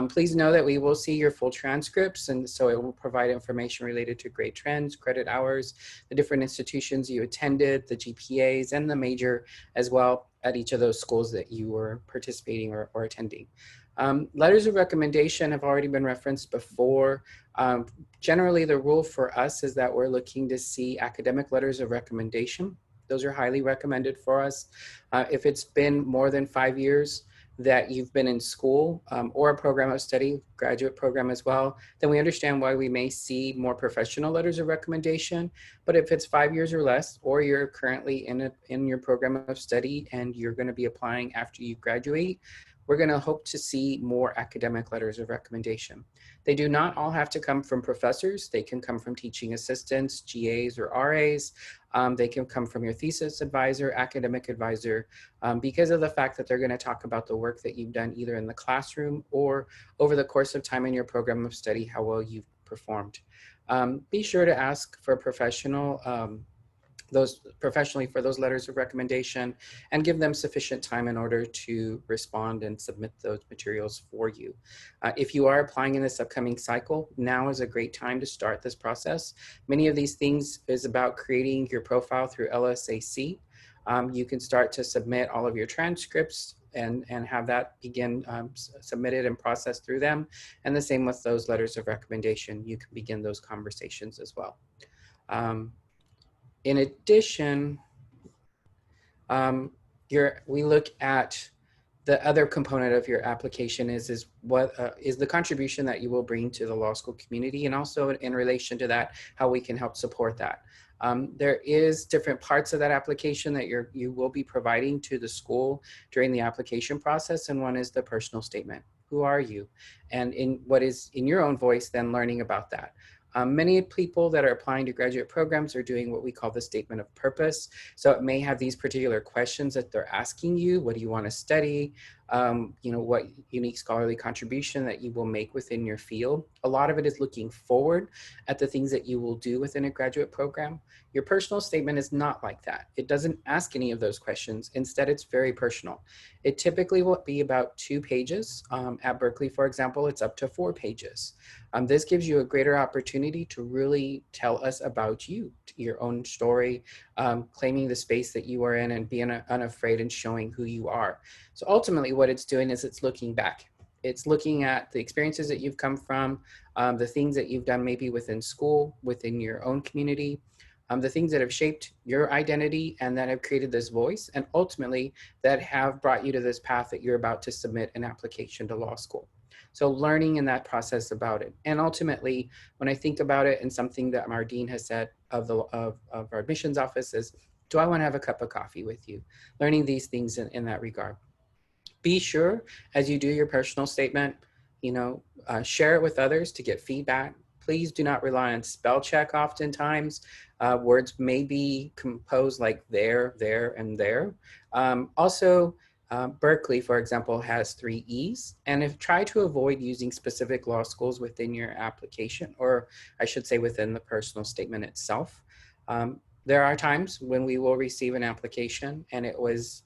S1: Please know that we will see your full transcripts, and so it will provide information related to grade trends, credit hours, the different institutions you attended, the GPAs, and the major as well at each of those schools that you were participating or attending. Letters of recommendation have already been referenced before. Generally, the rule for us is that we're looking to see academic letters of recommendation. Those are highly recommended for us. If it's been more than 5 years that you've been in school or a program of study, graduate program as well, then we understand why we may see more professional letters of recommendation. But if it's 5 years or less, or you're currently in your program of study and you're going to be applying after you graduate, we're going to hope to see more academic letters of recommendation. They do not all have to come from professors. They can come from teaching assistants, GAs, or RAs. They can come from your thesis advisor, academic advisor, because of the fact that they're going to talk about the work that you've done either in the classroom or over the course of time in your program of study, how well you've performed. Be sure to ask for professionally for those letters of recommendation, and give them sufficient time in order to respond and submit those materials for you. If you are applying in this upcoming cycle, now is a great time to start this process. Many of these things is about creating your profile through LSAC. You can start to submit all of your transcripts and have that begin submitted and processed through them. And the same with those letters of recommendation. You can begin those conversations as well. In addition, we look at the other component of your application is what is the contribution that you will bring to the law school community, and also in relation to that, how we can help support that. There is different parts of that application that you will be providing to the school during the application process, and one is the personal statement. Who are you? And in what is in your own voice, then learning about that. Many people that are applying to graduate programs are doing what we call the statement of purpose. So it may have these particular questions that they're asking you. What do you want to study? What unique scholarly contribution that you will make within your field. A lot of it is looking forward at the things that you will do within a graduate program. Your personal statement is not like that. It doesn't ask any of those questions. Instead, it's very personal. It typically will be about 2 pages. At Berkeley, for example, it's up to 4 pages. This gives you a greater opportunity to really tell us about you, your own story, claiming the space that you are in and being unafraid and showing who you are. So ultimately what it's doing is it's looking back. It's looking at the experiences that you've come from, the things that you've done maybe within school, within your own community, the things that have shaped your identity and that have created this voice, and ultimately that have brought you to this path that you're about to submit an application to law school. So learning in that process about it. And ultimately, when I think about it, and something that our dean has said of our admissions office is, do I want to have a cup of coffee with you? Learning these things in that regard. Be sure as you do your personal statement, share it with others to get feedback. Please do not rely on spell check oftentimes. Words may be composed like there, and there. Also, Berkeley, for example, has 3 E's, and try to avoid using specific law schools within your application, or I should say within the personal statement itself. There are times when we will receive an application and it was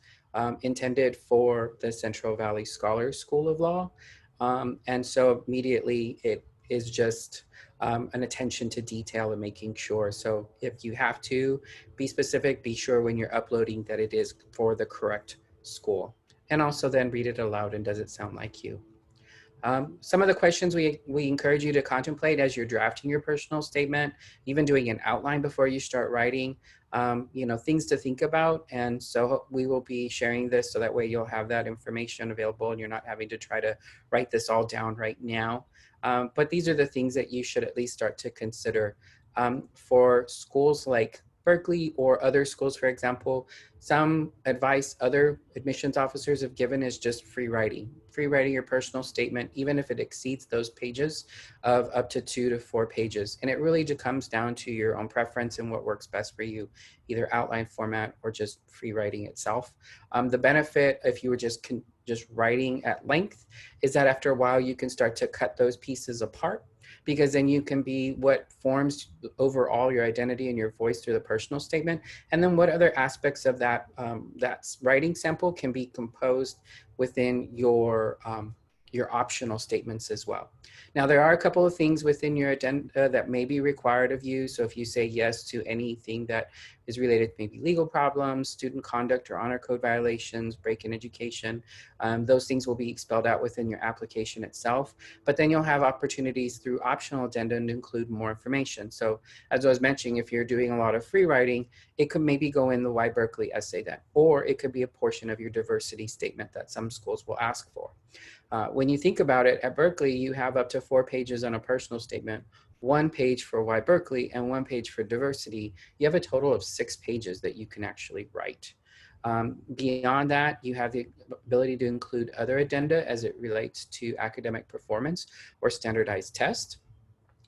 S1: intended for the Central Valley Scholars School of Law. And so immediately it is just an attention to detail and making sure. So if you have to be specific, be sure when you're uploading that it is for the correct school. And also then read it aloud and does it sound like you? Some of the questions we encourage you to contemplate as you're drafting your personal statement, even doing an outline before you start writing, things to think about. And so we will be sharing this so that way you'll have that information available and you're not having to try to write this all down right now. But these are the things that you should at least start to consider. For schools like Berkeley or other schools, for example, some advice other admissions officers have given is just free writing your personal statement, even if it exceeds those pages of up to 2 to 4 pages. And it really just comes down to your own preference and what works best for you, either outline format or just free writing itself. The benefit, if you were just writing at length, is that after a while you can start to cut those pieces apart, because then you can be what forms overall your identity and your voice through the personal statement. And then what other aspects of that writing sample can be composed within your optional statements as well. Now, there are a couple of things within your agenda that may be required of you. So if you say yes to anything that is related to maybe legal problems, student conduct or honor code violations, break-in education, those things will be spelled out within your application itself. But then you'll have opportunities through optional addenda to include more information. So as I was mentioning, if you're doing a lot of free writing, it could maybe go in the Why Berkeley essay then, or it could be a portion of your diversity statement that some schools will ask for. When you think about it, at Berkeley, you have up to 4 pages on a personal statement, 1 page for Why Berkeley, and 1 page for diversity. You have a total of 6 pages that you can actually write. Beyond that, you have the ability to include other addenda as it relates to academic performance or standardized tests.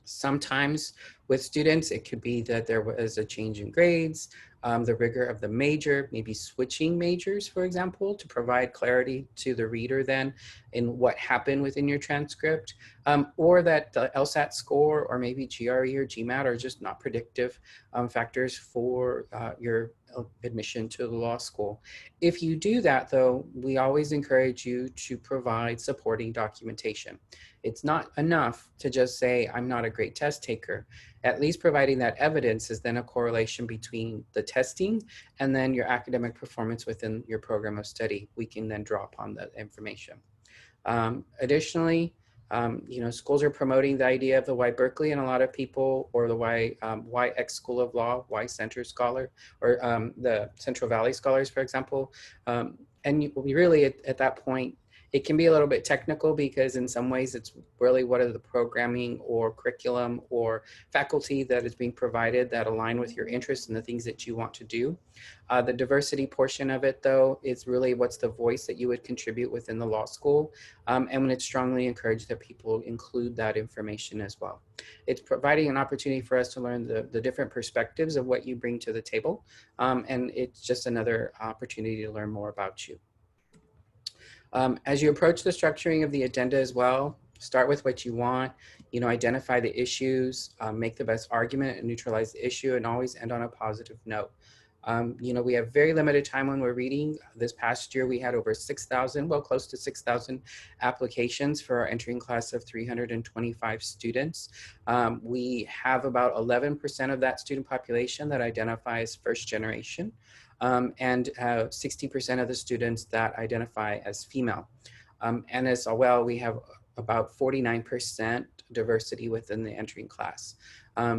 S1: Sometimes with students, it could be that there was a change in grades, the rigor of the major, maybe switching majors, for example, to provide clarity to the reader then in what happened within your transcript, or that the LSAT score or maybe GRE or GMAT are just not predictive factors for your admission to the law school. If you do that, though, we always encourage you to provide supporting documentation. It's not enough to just say, I'm not a great test taker. At least providing that evidence is then a correlation between the testing and then your academic performance within your program of study. We can then draw upon that information. Additionally, schools are promoting the idea of the Why Berkeley, and a lot of people, or the Why X School of Law, Why Center Scholar, or the Central Valley Scholars, for example. And we really, at that point, it can be a little bit technical because in some ways it's really what are the programming or curriculum or faculty that is being provided that align with your interests and the things that you want to do. The diversity portion of it, though, is really what's the voice that you would contribute within the law school. And when it's strongly encouraged that people include that information as well. It's providing an opportunity for us to learn the different perspectives of what you bring to the table. And it's just another opportunity to learn more about you. As you approach the structuring of the addenda as well, start with what you want, identify the issues, make the best argument and neutralize the issue, and always end on a positive note. We have very limited time when we're reading. This past year, we had over 6,000, well, close to 6,000 applications for our entering class of 325 students. We have about 11% of that student population that identifies first generation. And 60% of the students that identify as female. And as well, we have about 49% diversity within the entering class.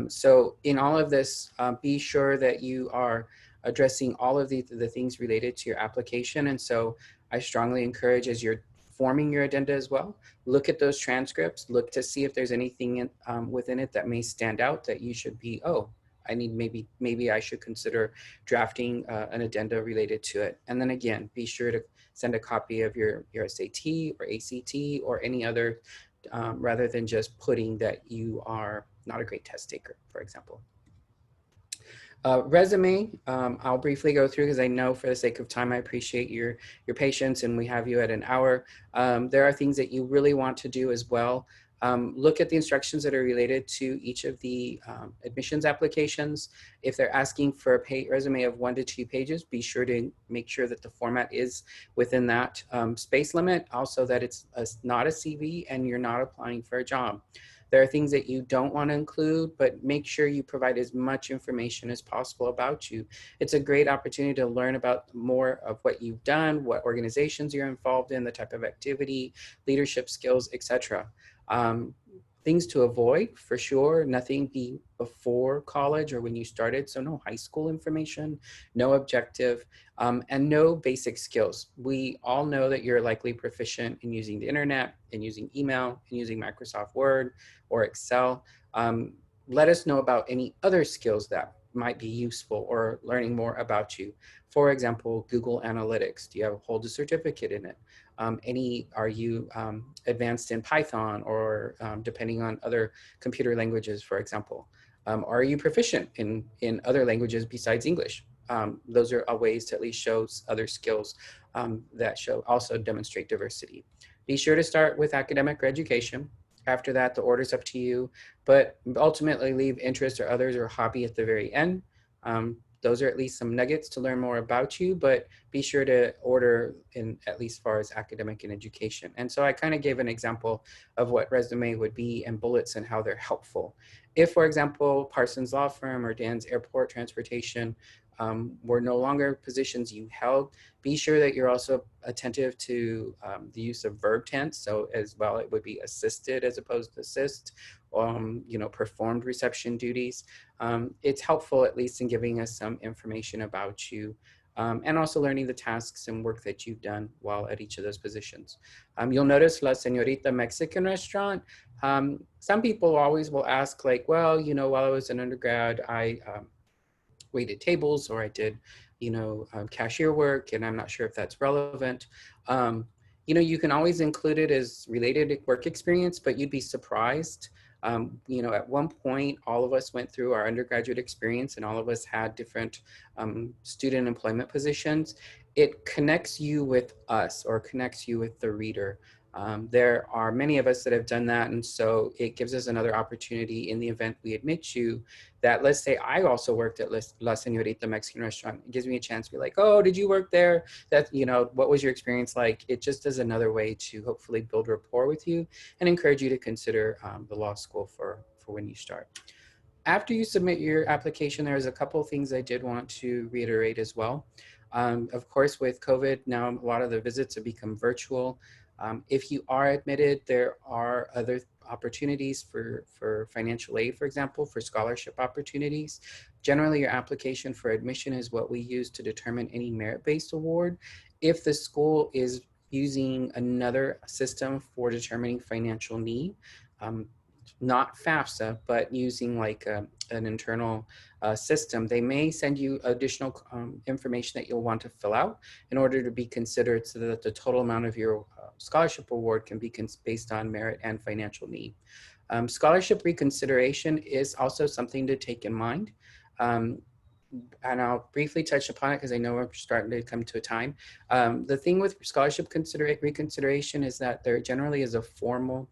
S1: So in all of this, be sure that you are addressing all of the things related to your application. And so I strongly encourage, as you're forming your addenda as well, look at those transcripts, look to see if there's anything within it that may stand out that you should be, oh, maybe I should consider drafting an addenda related to it. And then again, be sure to send a copy of your SAT or ACT or any other, rather than just putting that you are not a great test taker, for example. Resume, I'll briefly go through because I know for the sake of time, I appreciate your patience and we have you at an hour. There are things that you really want to do as well. Look at the instructions that are related to each of the admissions applications. If they're asking for a resume of 1 to 2 pages, be sure to make sure that the format is within that space limit. Also that it's not a CV and you're not applying for a job. There are things that you don't want to include, but make sure you provide as much information as possible about you. It's a great opportunity to learn about more of what you've done, what organizations you're involved in, the type of activity, leadership skills, etc. Things to avoid, for sure, nothing before college or when you started. So no high school information, no objective, and no basic skills. We all know that you're likely proficient in using the internet and using email and using Microsoft Word or Excel. Let us know about any other skills that might be useful or learning more about you. For example, Google Analytics. Do you hold a certificate in it? Are you advanced in Python or depending on other computer languages, for example? Are you proficient in other languages besides English? Those are ways to at least show other skills that also demonstrate diversity. Be sure to start with academic or education. After that, the order's up to you, but ultimately leave interest or others or hobby at the very end. Those are at least some nuggets to learn more about you, but be sure to order in at least far as academic and education. And so I kind of gave an example of what resume would be and bullets and how they're helpful. If, for example, Parsons Law Firm or Dan's Airport Transportation were no longer positions you held, be sure that you're also attentive to the use of verb tense. So as well, it would be assisted as opposed to assist, performed reception duties. It's helpful at least in giving us some information about you and also learning the tasks and work that you've done while at each of those positions. You'll notice La Señorita Mexican Restaurant. Some people always will ask like, well, while I was an undergrad, I waited tables or I did, cashier work, and I'm not sure if that's relevant. You can always include it as related work experience, but you'd be surprised. At one point, all of us went through our undergraduate experience and all of us had different student employment positions. It connects you with us or connects you with the reader. There are many of us that have done that. And so it gives us another opportunity in the event we admit you that, let's say I also worked at La Señorita Mexican Restaurant. It gives me a chance to be like, oh, did you work there? What was your experience like? It just is another way to hopefully build rapport with you and encourage you to consider the law school for when you start. After you submit your application, there's a couple of things I did want to reiterate as well. Of course, with COVID, now a lot of the visits have become virtual. If you are admitted, there are other opportunities for financial aid, for example, for scholarship opportunities. Generally, your application for admission is what we use to determine any merit-based award. If the school is using another system for determining financial need, not FAFSA, but using like an internal system, they may send you additional information that you'll want to fill out in order to be considered so that the total amount of your scholarship award can be based on merit and financial need. Scholarship reconsideration is also something to take in mind. And I'll briefly touch upon it because I know we're starting to come to a time. The thing with scholarship reconsideration is that there generally is a formal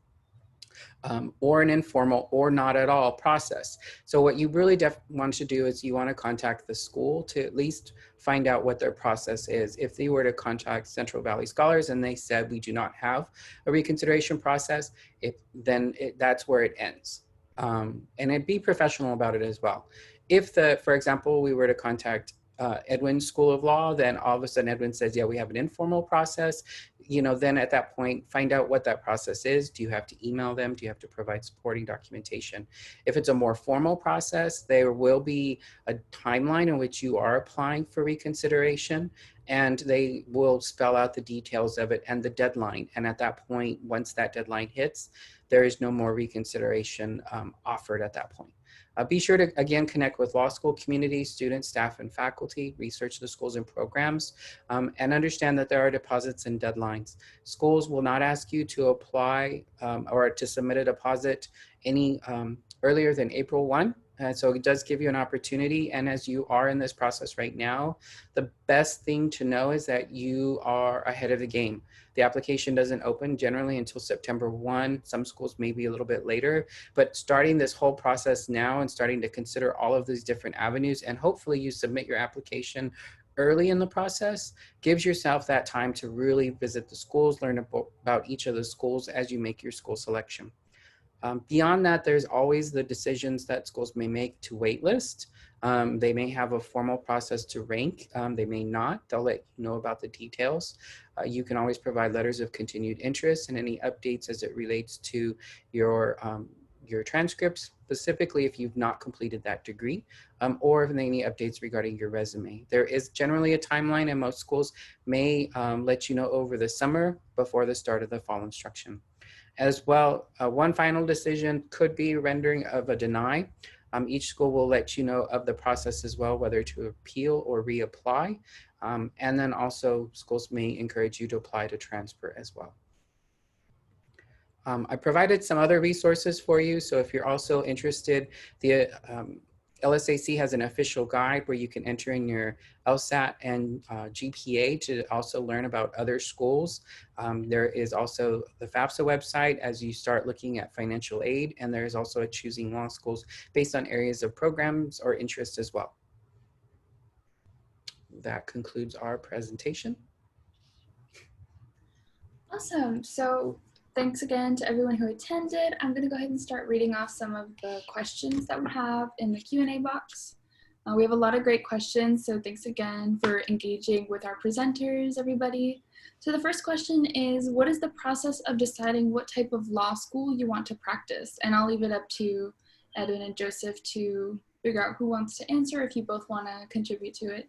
S1: or an informal or not at all process. So what you really want to do is you want to contact the school to at least find out what their process is. If they were to contact Central Valley Scholars and they said we do not have a reconsideration process, that's where it ends. And be professional about it as well. If for example, we were to contact Edwin's School of Law, then all of a sudden Edwin says, yeah, we have an informal process. Then at that point, find out what that process is. Do you have to email them? Do you have to provide supporting documentation? If it's a more formal process, there will be a timeline in which you are applying for reconsideration, and they will spell out the details of it and the deadline. And at that point, once that deadline hits, there is no more reconsideration offered at that point. Be sure to, again, connect with law school community, students, staff, and faculty, research the schools and programs, and understand that there are deposits and deadlines. Schools will not ask you to apply or to submit a deposit any earlier than April 1. So it does give you an opportunity. And as you are in this process right now, the best thing to know is that you are ahead of the game. The application doesn't open generally until September 1. Some schools may be a little bit later, but starting this whole process now and starting to consider all of these different avenues, and hopefully you submit your application early in the process, gives yourself that time to really visit the schools, learn about each of the schools as you make your school selection. Beyond that, there's always the decisions that schools may make to waitlist. They may have a formal process to rank. They may not. They'll let you know about the details. You can always provide letters of continued interest and any updates as it relates to your transcripts, specifically if you've not completed that degree, or if any updates regarding your resume. There is generally a timeline, and most schools may let you know over the summer before the start of the fall instruction. As well, one final decision could be rendering of a deny. Each school will let you know of the process as well, whether to appeal or reapply. And then also schools may encourage you to apply to transfer as well. I provided some other resources for you. So if you're also interested, the LSAC has an official guide where you can enter in your LSAT and GPA to also learn about other schools. There is also the FAFSA website as you start looking at financial aid, and there is also a choosing law schools based on areas of programs or interest as well. That concludes our presentation.
S2: Awesome. So thanks again to everyone who attended. I'm going to go ahead and start reading off some of the questions that we have in the Q&A box. We have a lot of great questions, so thanks again for engaging with our presenters, everybody. So the first question is, what is the process of deciding what type of law school you want to practice? And I'll leave it up to Edwin and Joseph to figure out who wants to answer if you both want to contribute to it.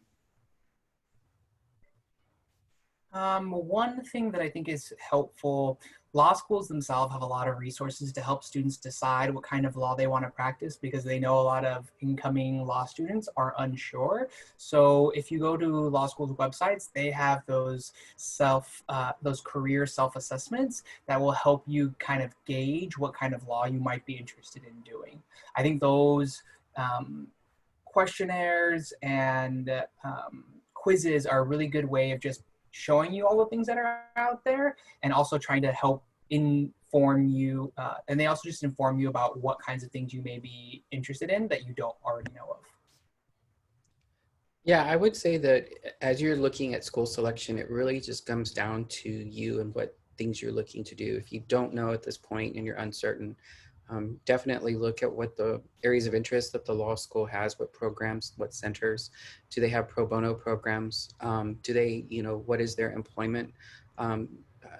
S4: One thing that I think is helpful, law schools themselves have a lot of resources to help students decide what kind of law they want to practice, because they know a lot of incoming law students are unsure. So if you go to law schools websites, they have those career self-assessments that will help you kind of gauge what kind of law you might be interested in doing. I think those questionnaires and quizzes are a really good way of just showing you all the things that are out there, and also trying to help inform you, and they also just inform you about what kinds of things you may be interested in that you don't already know of.
S1: Yeah, I would say that as you're looking at school selection, it really just comes down to you and what things you're looking to do. If you don't know at this point and you're uncertain, definitely look at what the areas of interest that the law school has, what programs, what centers. Do they have pro bono programs? Do they, what is their employment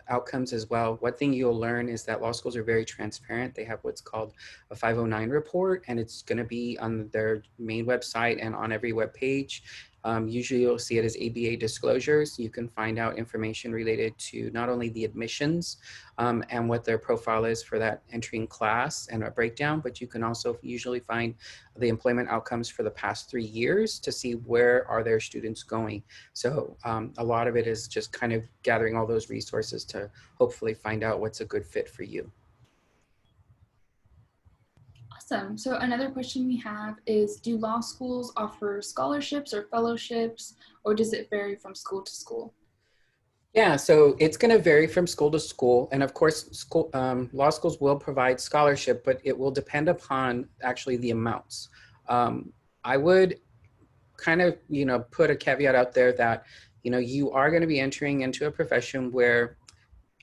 S1: outcomes as well? One thing you'll learn is that law schools are very transparent. They have what's called a 509 report, and it's going to be on their main website and on every web page. Usually you'll see it as ABA disclosures. You can find out information related to not only the admissions and what their profile is for that entering class and a breakdown, but you can also usually find the employment outcomes for the past 3 years to see where are their students going. So a lot of it is just kind of gathering all those resources to hopefully find out what's a good fit for you.
S2: Awesome. So another question we have is, do law schools offer scholarships or fellowships, or does it vary from school to school?
S1: Yeah, so it's going to vary from school to school. And of course, law schools will provide scholarship, but it will depend upon actually the amounts. I would kind of, put a caveat out there that, you are going to be entering into a profession where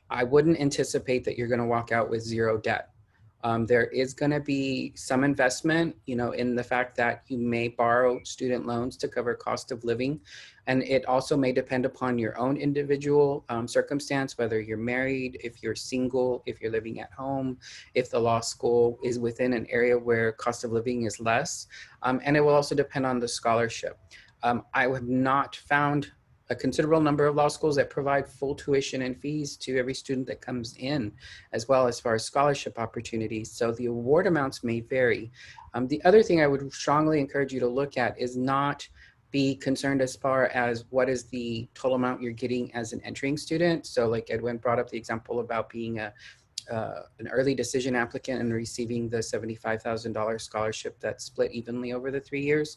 S1: I wouldn't anticipate that you're going to walk out with zero debt. There is going to be some investment, in the fact that you may borrow student loans to cover cost of living. And it also may depend upon your own individual circumstance, whether you're married, if you're single, if you're living at home, if the law school is within an area where cost of living is less. And it will also depend on the scholarship. I have not found a considerable number of law schools that provide full tuition and fees to every student that comes in, as well as far as scholarship opportunities. So the award amounts may vary. The other thing I would strongly encourage you to look at is not be concerned as far as what is the total amount you're getting as an entering student. So like Edwin brought up the example about being an early decision applicant and receiving the $75,000 scholarship that's split evenly over the 3 years.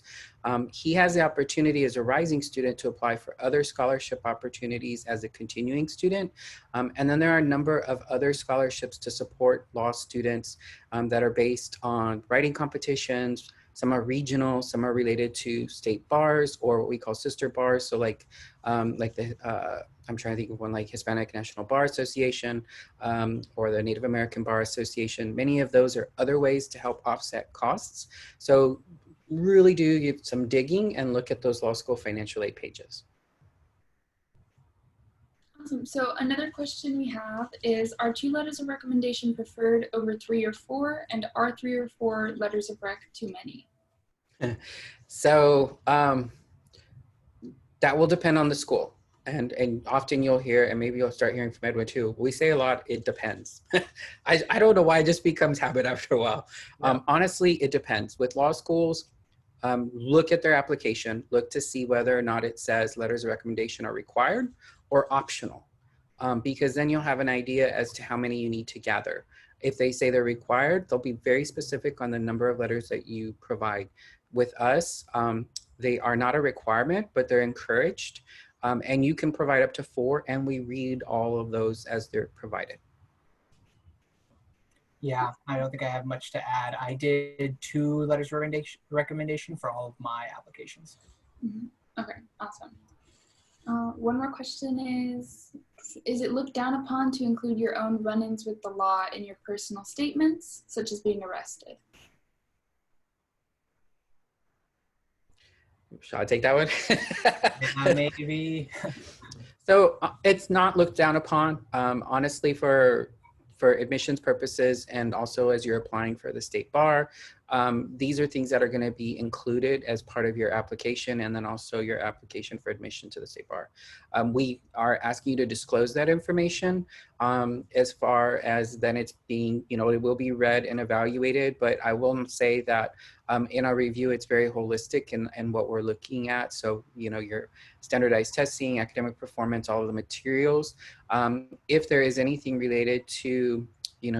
S1: He has the opportunity as a rising student to apply for other scholarship opportunities as a continuing student. And then there are a number of other scholarships to support law students that are based on writing competitions. Some are regional, some are related to state bars or what we call sister bars. So like I'm trying to think of one like Hispanic National Bar Association or the Native American Bar Association. Many of those are other ways to help offset costs. So really do give some digging and look at those law school financial aid pages.
S2: Awesome. So another question we have is, are 2 letters of recommendation preferred over 3 or 4? And are 3 or 4 letters of rec too many?
S1: So that will depend on the school. And often you'll hear, and maybe you'll start hearing from Edwin too, we say a lot, it depends. I don't know why it just becomes habit after a while. Yeah. Honestly, it depends. With law schools, look at their application, look to see whether or not it says letters of recommendation are required or optional, because then you'll have an idea as to how many you need to gather. If they say they're required, they'll be very specific on the number of letters that you provide. With us, they are not a requirement, but they're encouraged. And you can provide up to 4, and we read all of those as they're provided.
S4: Yeah, I don't think I have much to add. I did 2 letters of recommendation for all of my applications.
S2: Mm-hmm. Okay, awesome. One more question is it looked down upon to include your own run-ins with the law in your personal statements, such as being arrested?
S1: Shall I take that one?
S4: Yeah, maybe.
S1: So it's not looked down upon, honestly, for admissions purposes, and also as you're applying for the state bar. These are things that are going to be included as part of your application, and then also your application for admission to the state bar. We are asking you to disclose that information as far as then it's being, it will be read and evaluated, but I will say that in our review, it's very holistic in what we're looking at. So, your standardized testing, academic performance, all of the materials. If there is anything related to,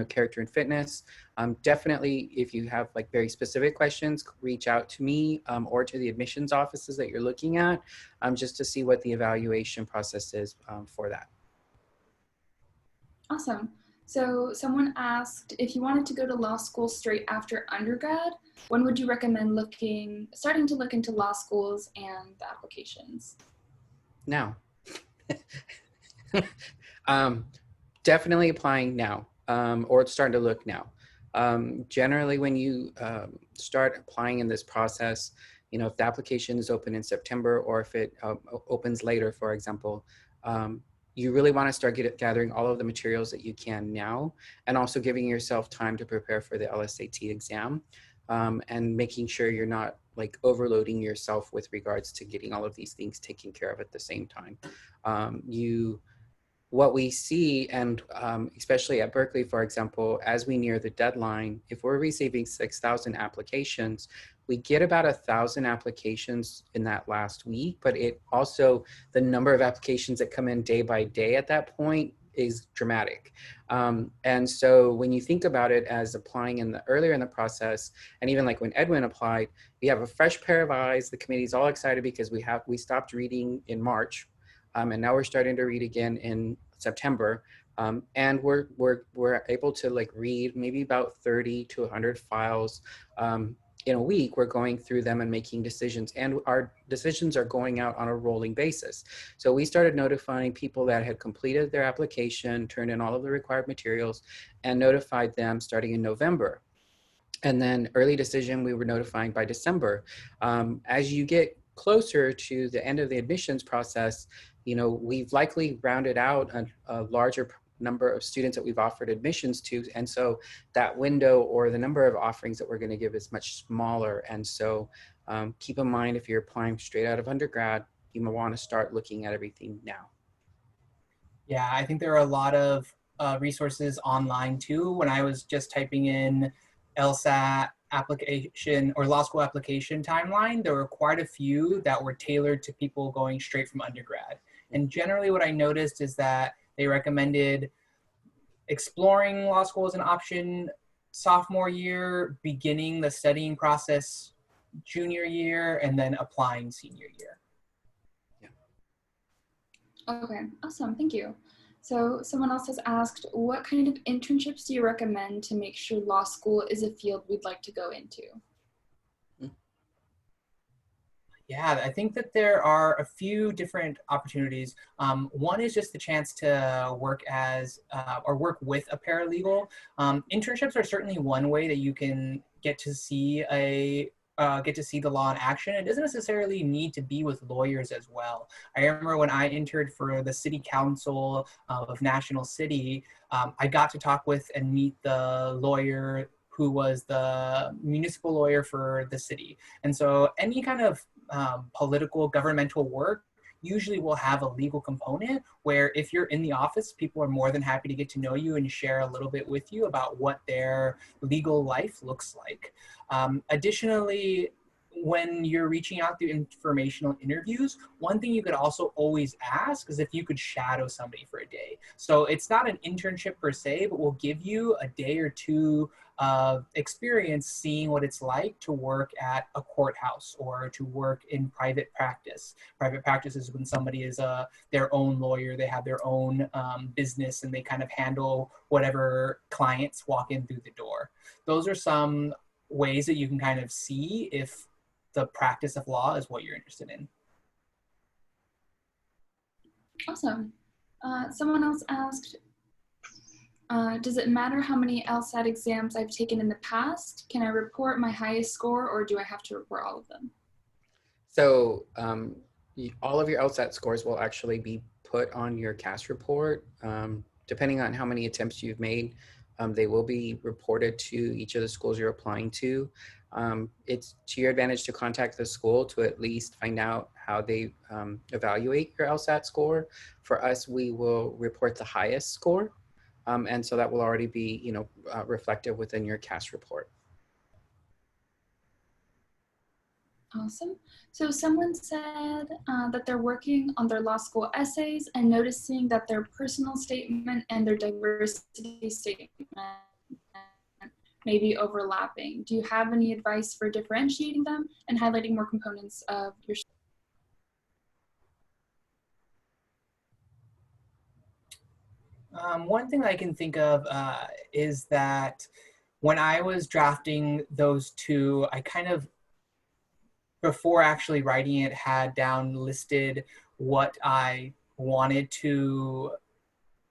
S1: character and fitness, definitely if you have like very specific questions, reach out to me or to the admissions offices that you're looking at just to see what the evaluation process is for that.
S2: Awesome. So someone asked, if you wanted to go to law school straight after undergrad, when would you recommend starting to look into law schools and the applications?
S1: Now. Definitely applying now, or starting to look now. Generally, when you start applying in this process, if the application is open in September or if it opens later, for example, you really want to start gathering all of the materials that you can now, and also giving yourself time to prepare for the LSAT exam, and making sure you're not like overloading yourself with regards to getting all of these things taken care of at the same time. What we see, and especially at Berkeley, for example, as we near the deadline, if we're receiving 6,000 applications, we get about 1,000 applications in that last week, but it also, the number of applications that come in day by day at that point is dramatic. And so when you think about it as applying earlier in the process, and even like when Edwin applied, we have a fresh pair of eyes. The committee's all excited because we stopped reading in March. And now we're starting to read again in September. And we're able to like read maybe about 30 to 100 files in a week. We're going through them and making decisions, and our decisions are going out on a rolling basis. So we started notifying people that had completed their application, turned in all of the required materials, and notified them starting in November. And then early decision, we were notifying by December. As you get closer to the end of the admissions process, we've likely rounded out a larger number of students that we've offered admissions to. And so that window or the number of offerings that we're going to give is much smaller. And so keep in mind, if you're applying straight out of undergrad, you might want to start looking at everything now.
S4: Yeah, I think there are a lot of resources online too. When I was just typing in LSAT application or law school application timeline, there were quite a few that were tailored to people going straight from undergrad. And generally what I noticed is that they recommended exploring law school as an option sophomore year, beginning the studying process junior year, and then applying senior year.
S2: Okay, awesome, thank you. So someone else has asked, what kind of internships do you recommend to make sure law school is a field we'd like to go into?
S4: Yeah, I think that there are a few different opportunities. One is just the chance to work as or work with a paralegal. Internships are certainly one way that you can get to see the law in action. It doesn't necessarily need to be with lawyers as well. I remember when I entered for the City Council of National City, I got to talk with and meet the lawyer who was the municipal lawyer for the city. And so any kind of political governmental work usually will have a legal component where if you're in the office, people are more than happy to get to know you and share a little bit with you about what their legal life looks like. Additionally, when you're reaching out through informational interviews, one thing you could also always ask is if you could shadow somebody for a day. So it's not an internship per se, but we'll give you a day or two of experience seeing what it's like to work at a courthouse or to work in private practice. Private practice is when somebody is their own lawyer, they have their own business, and they kind of handle whatever clients walk in through the door. Those are some ways that you can kind of see if the practice of law is what you're interested in.
S2: Awesome. Someone else asked, does it matter how many LSAT exams I've taken in the past? Can I report my highest score, or do I have to report all of them?
S1: So all of your LSAT scores will actually be put on your CAS report. Depending on how many attempts you've made, they will be reported to each of the schools you're applying to. It's to your advantage to contact the school to at least find out how they evaluate your LSAT score. For us, we will report the highest score. And so that will already be, reflected within your CAS report.
S2: Awesome. So someone said that they're working on their law school essays and noticing that their personal statement and their diversity statement may be overlapping. Do you have any advice for differentiating them and highlighting more components of your
S4: One thing that I can think of is that when I was drafting those two, I kind of, before actually writing it, had down listed what I wanted to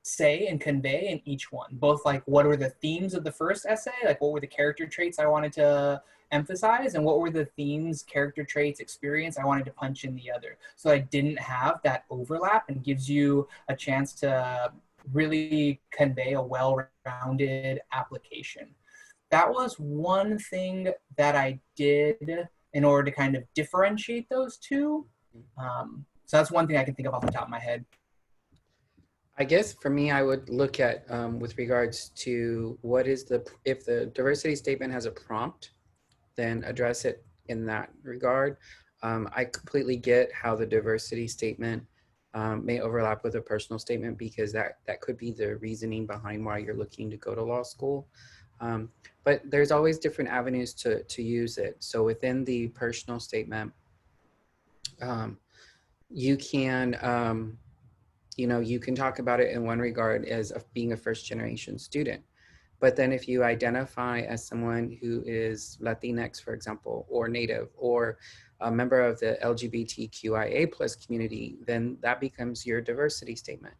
S4: say and convey in each one. Both like what were the themes of the first essay, like what were the character traits I wanted to emphasize, and what were the themes, character traits, experience I wanted to punch in the other. So I didn't have that overlap, and gives you a chance to really convey a well-rounded application. That was one thing that I did in order to kind of differentiate those two. So that's one thing I can think of off the top of my head.
S1: I guess for me, I would look at with regards to if the diversity statement has a prompt, then address it in that regard. I completely get how the diversity statement may overlap with a personal statement, because that could be the reasoning behind why you're looking to go to law school. But there's always different avenues to use it. So within the personal statement, you can, you can talk about it in one regard as being a first generation student. But then if you identify as someone who is Latinx, for example, or Native, or a member of the LGBTQIA plus community, then that becomes your diversity statement.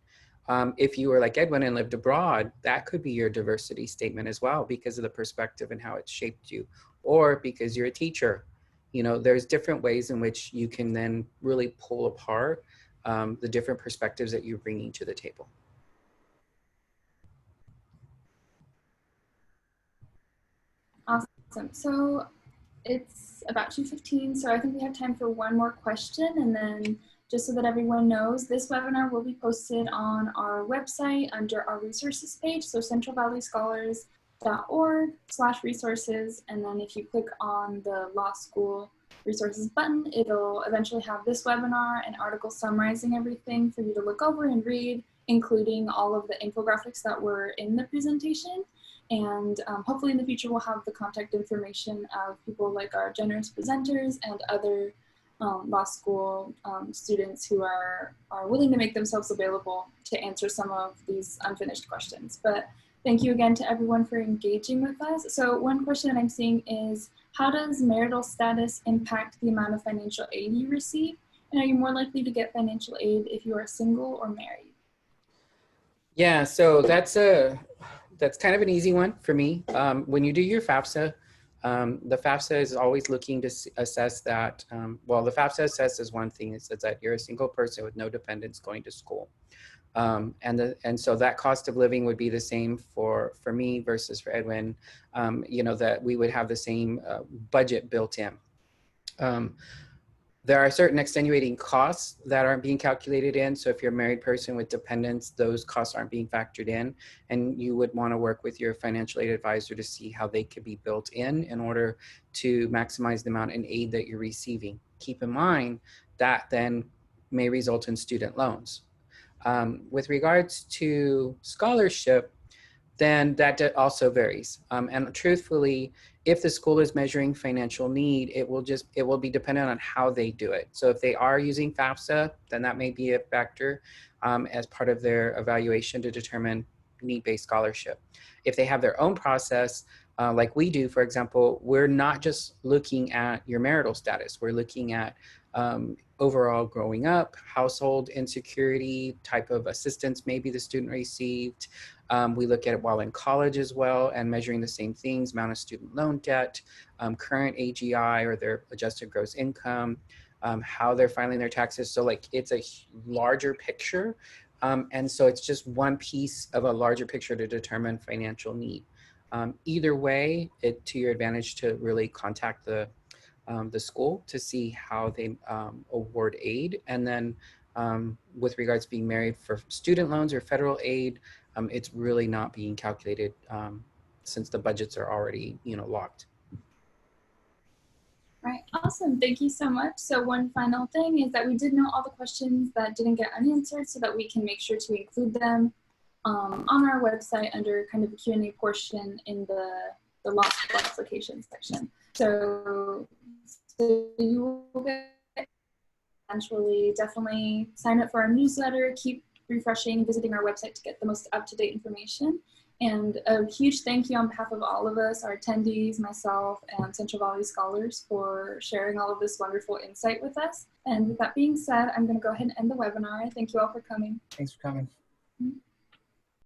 S1: If you were like Edwin and lived abroad, that could be your diversity statement as well, because of the perspective and how it shaped you. Or because you're a teacher, there's different ways in which you can then really pull apart the different perspectives that you're bringing to the table.
S2: Awesome. So it's about 2:15, so I think we have time for one more question, and then Just so that everyone knows, this webinar will be posted on our website under our resources page, so centralvalleyscholars.org/resources, and then if you click on the law school resources button, it'll eventually have this webinar and articles summarizing everything for you to look over and read, including all of the infographics that were in the presentation. And hopefully in the future we'll have the contact information of people like our generous presenters and other law school students who are willing to make themselves available to answer some of these unfinished questions. But thank you again to everyone for engaging with us. So one question that I'm seeing is, how does marital status impact the amount of financial aid you receive? And are you more likely to get financial aid if you are single or married?
S1: Yeah, so that's kind of an easy one for me. When you do your FAFSA, the FAFSA is always looking to assess that, well, the FAFSA assesses one thing. It says that you're a single person with no dependents going to school. And so that cost of living would be the same for me versus for Edwin, you know, that we would have the same budget built in. There are certain extenuating costs that aren't being calculated in. So if you're a married person with dependents, those costs aren't being factored in. And you would want to work with your financial aid advisor to see how they could be built in order to maximize the amount in aid that you're receiving. Keep in mind that then may result in student loans. With regards to scholarship, then that also varies. And truthfully, if the school is measuring financial need, it will be dependent on how they do it. So if they are using FAFSA, then that may be a factor as part of their evaluation to determine need-based scholarship. If they have their own process, like we do, for example, we're not just looking at your marital status. We're looking at overall growing up, household insecurity, type of assistance maybe the student received. We look at it while in college as well and measuring the same things, amount of student loan debt, current AGI or their adjusted gross income, how they're filing their taxes. So like it's a larger picture. And so it's just one piece of a larger picture to determine financial need. Either way, it's to your advantage to really contact the school to see how they award aid. And then with regards to being married for student loans or federal aid, it's really not being calculated since the budgets are already, you know, locked.
S2: Right, awesome, thank you so much. So one final thing is that we did note all the questions that didn't get unanswered so that we can make sure to include them on our website under kind of the Q&A portion in the law school application section. So you will get eventually definitely sign up for our newsletter, keep refreshing, visiting our website to get the most up-to-date information. And a huge thank you on behalf of all of us, our attendees, myself, and Central Valley Scholars for sharing all of this wonderful insight with us. And with that being said, I'm going to go ahead and end the webinar. Thank you all for coming.
S4: Thanks for coming.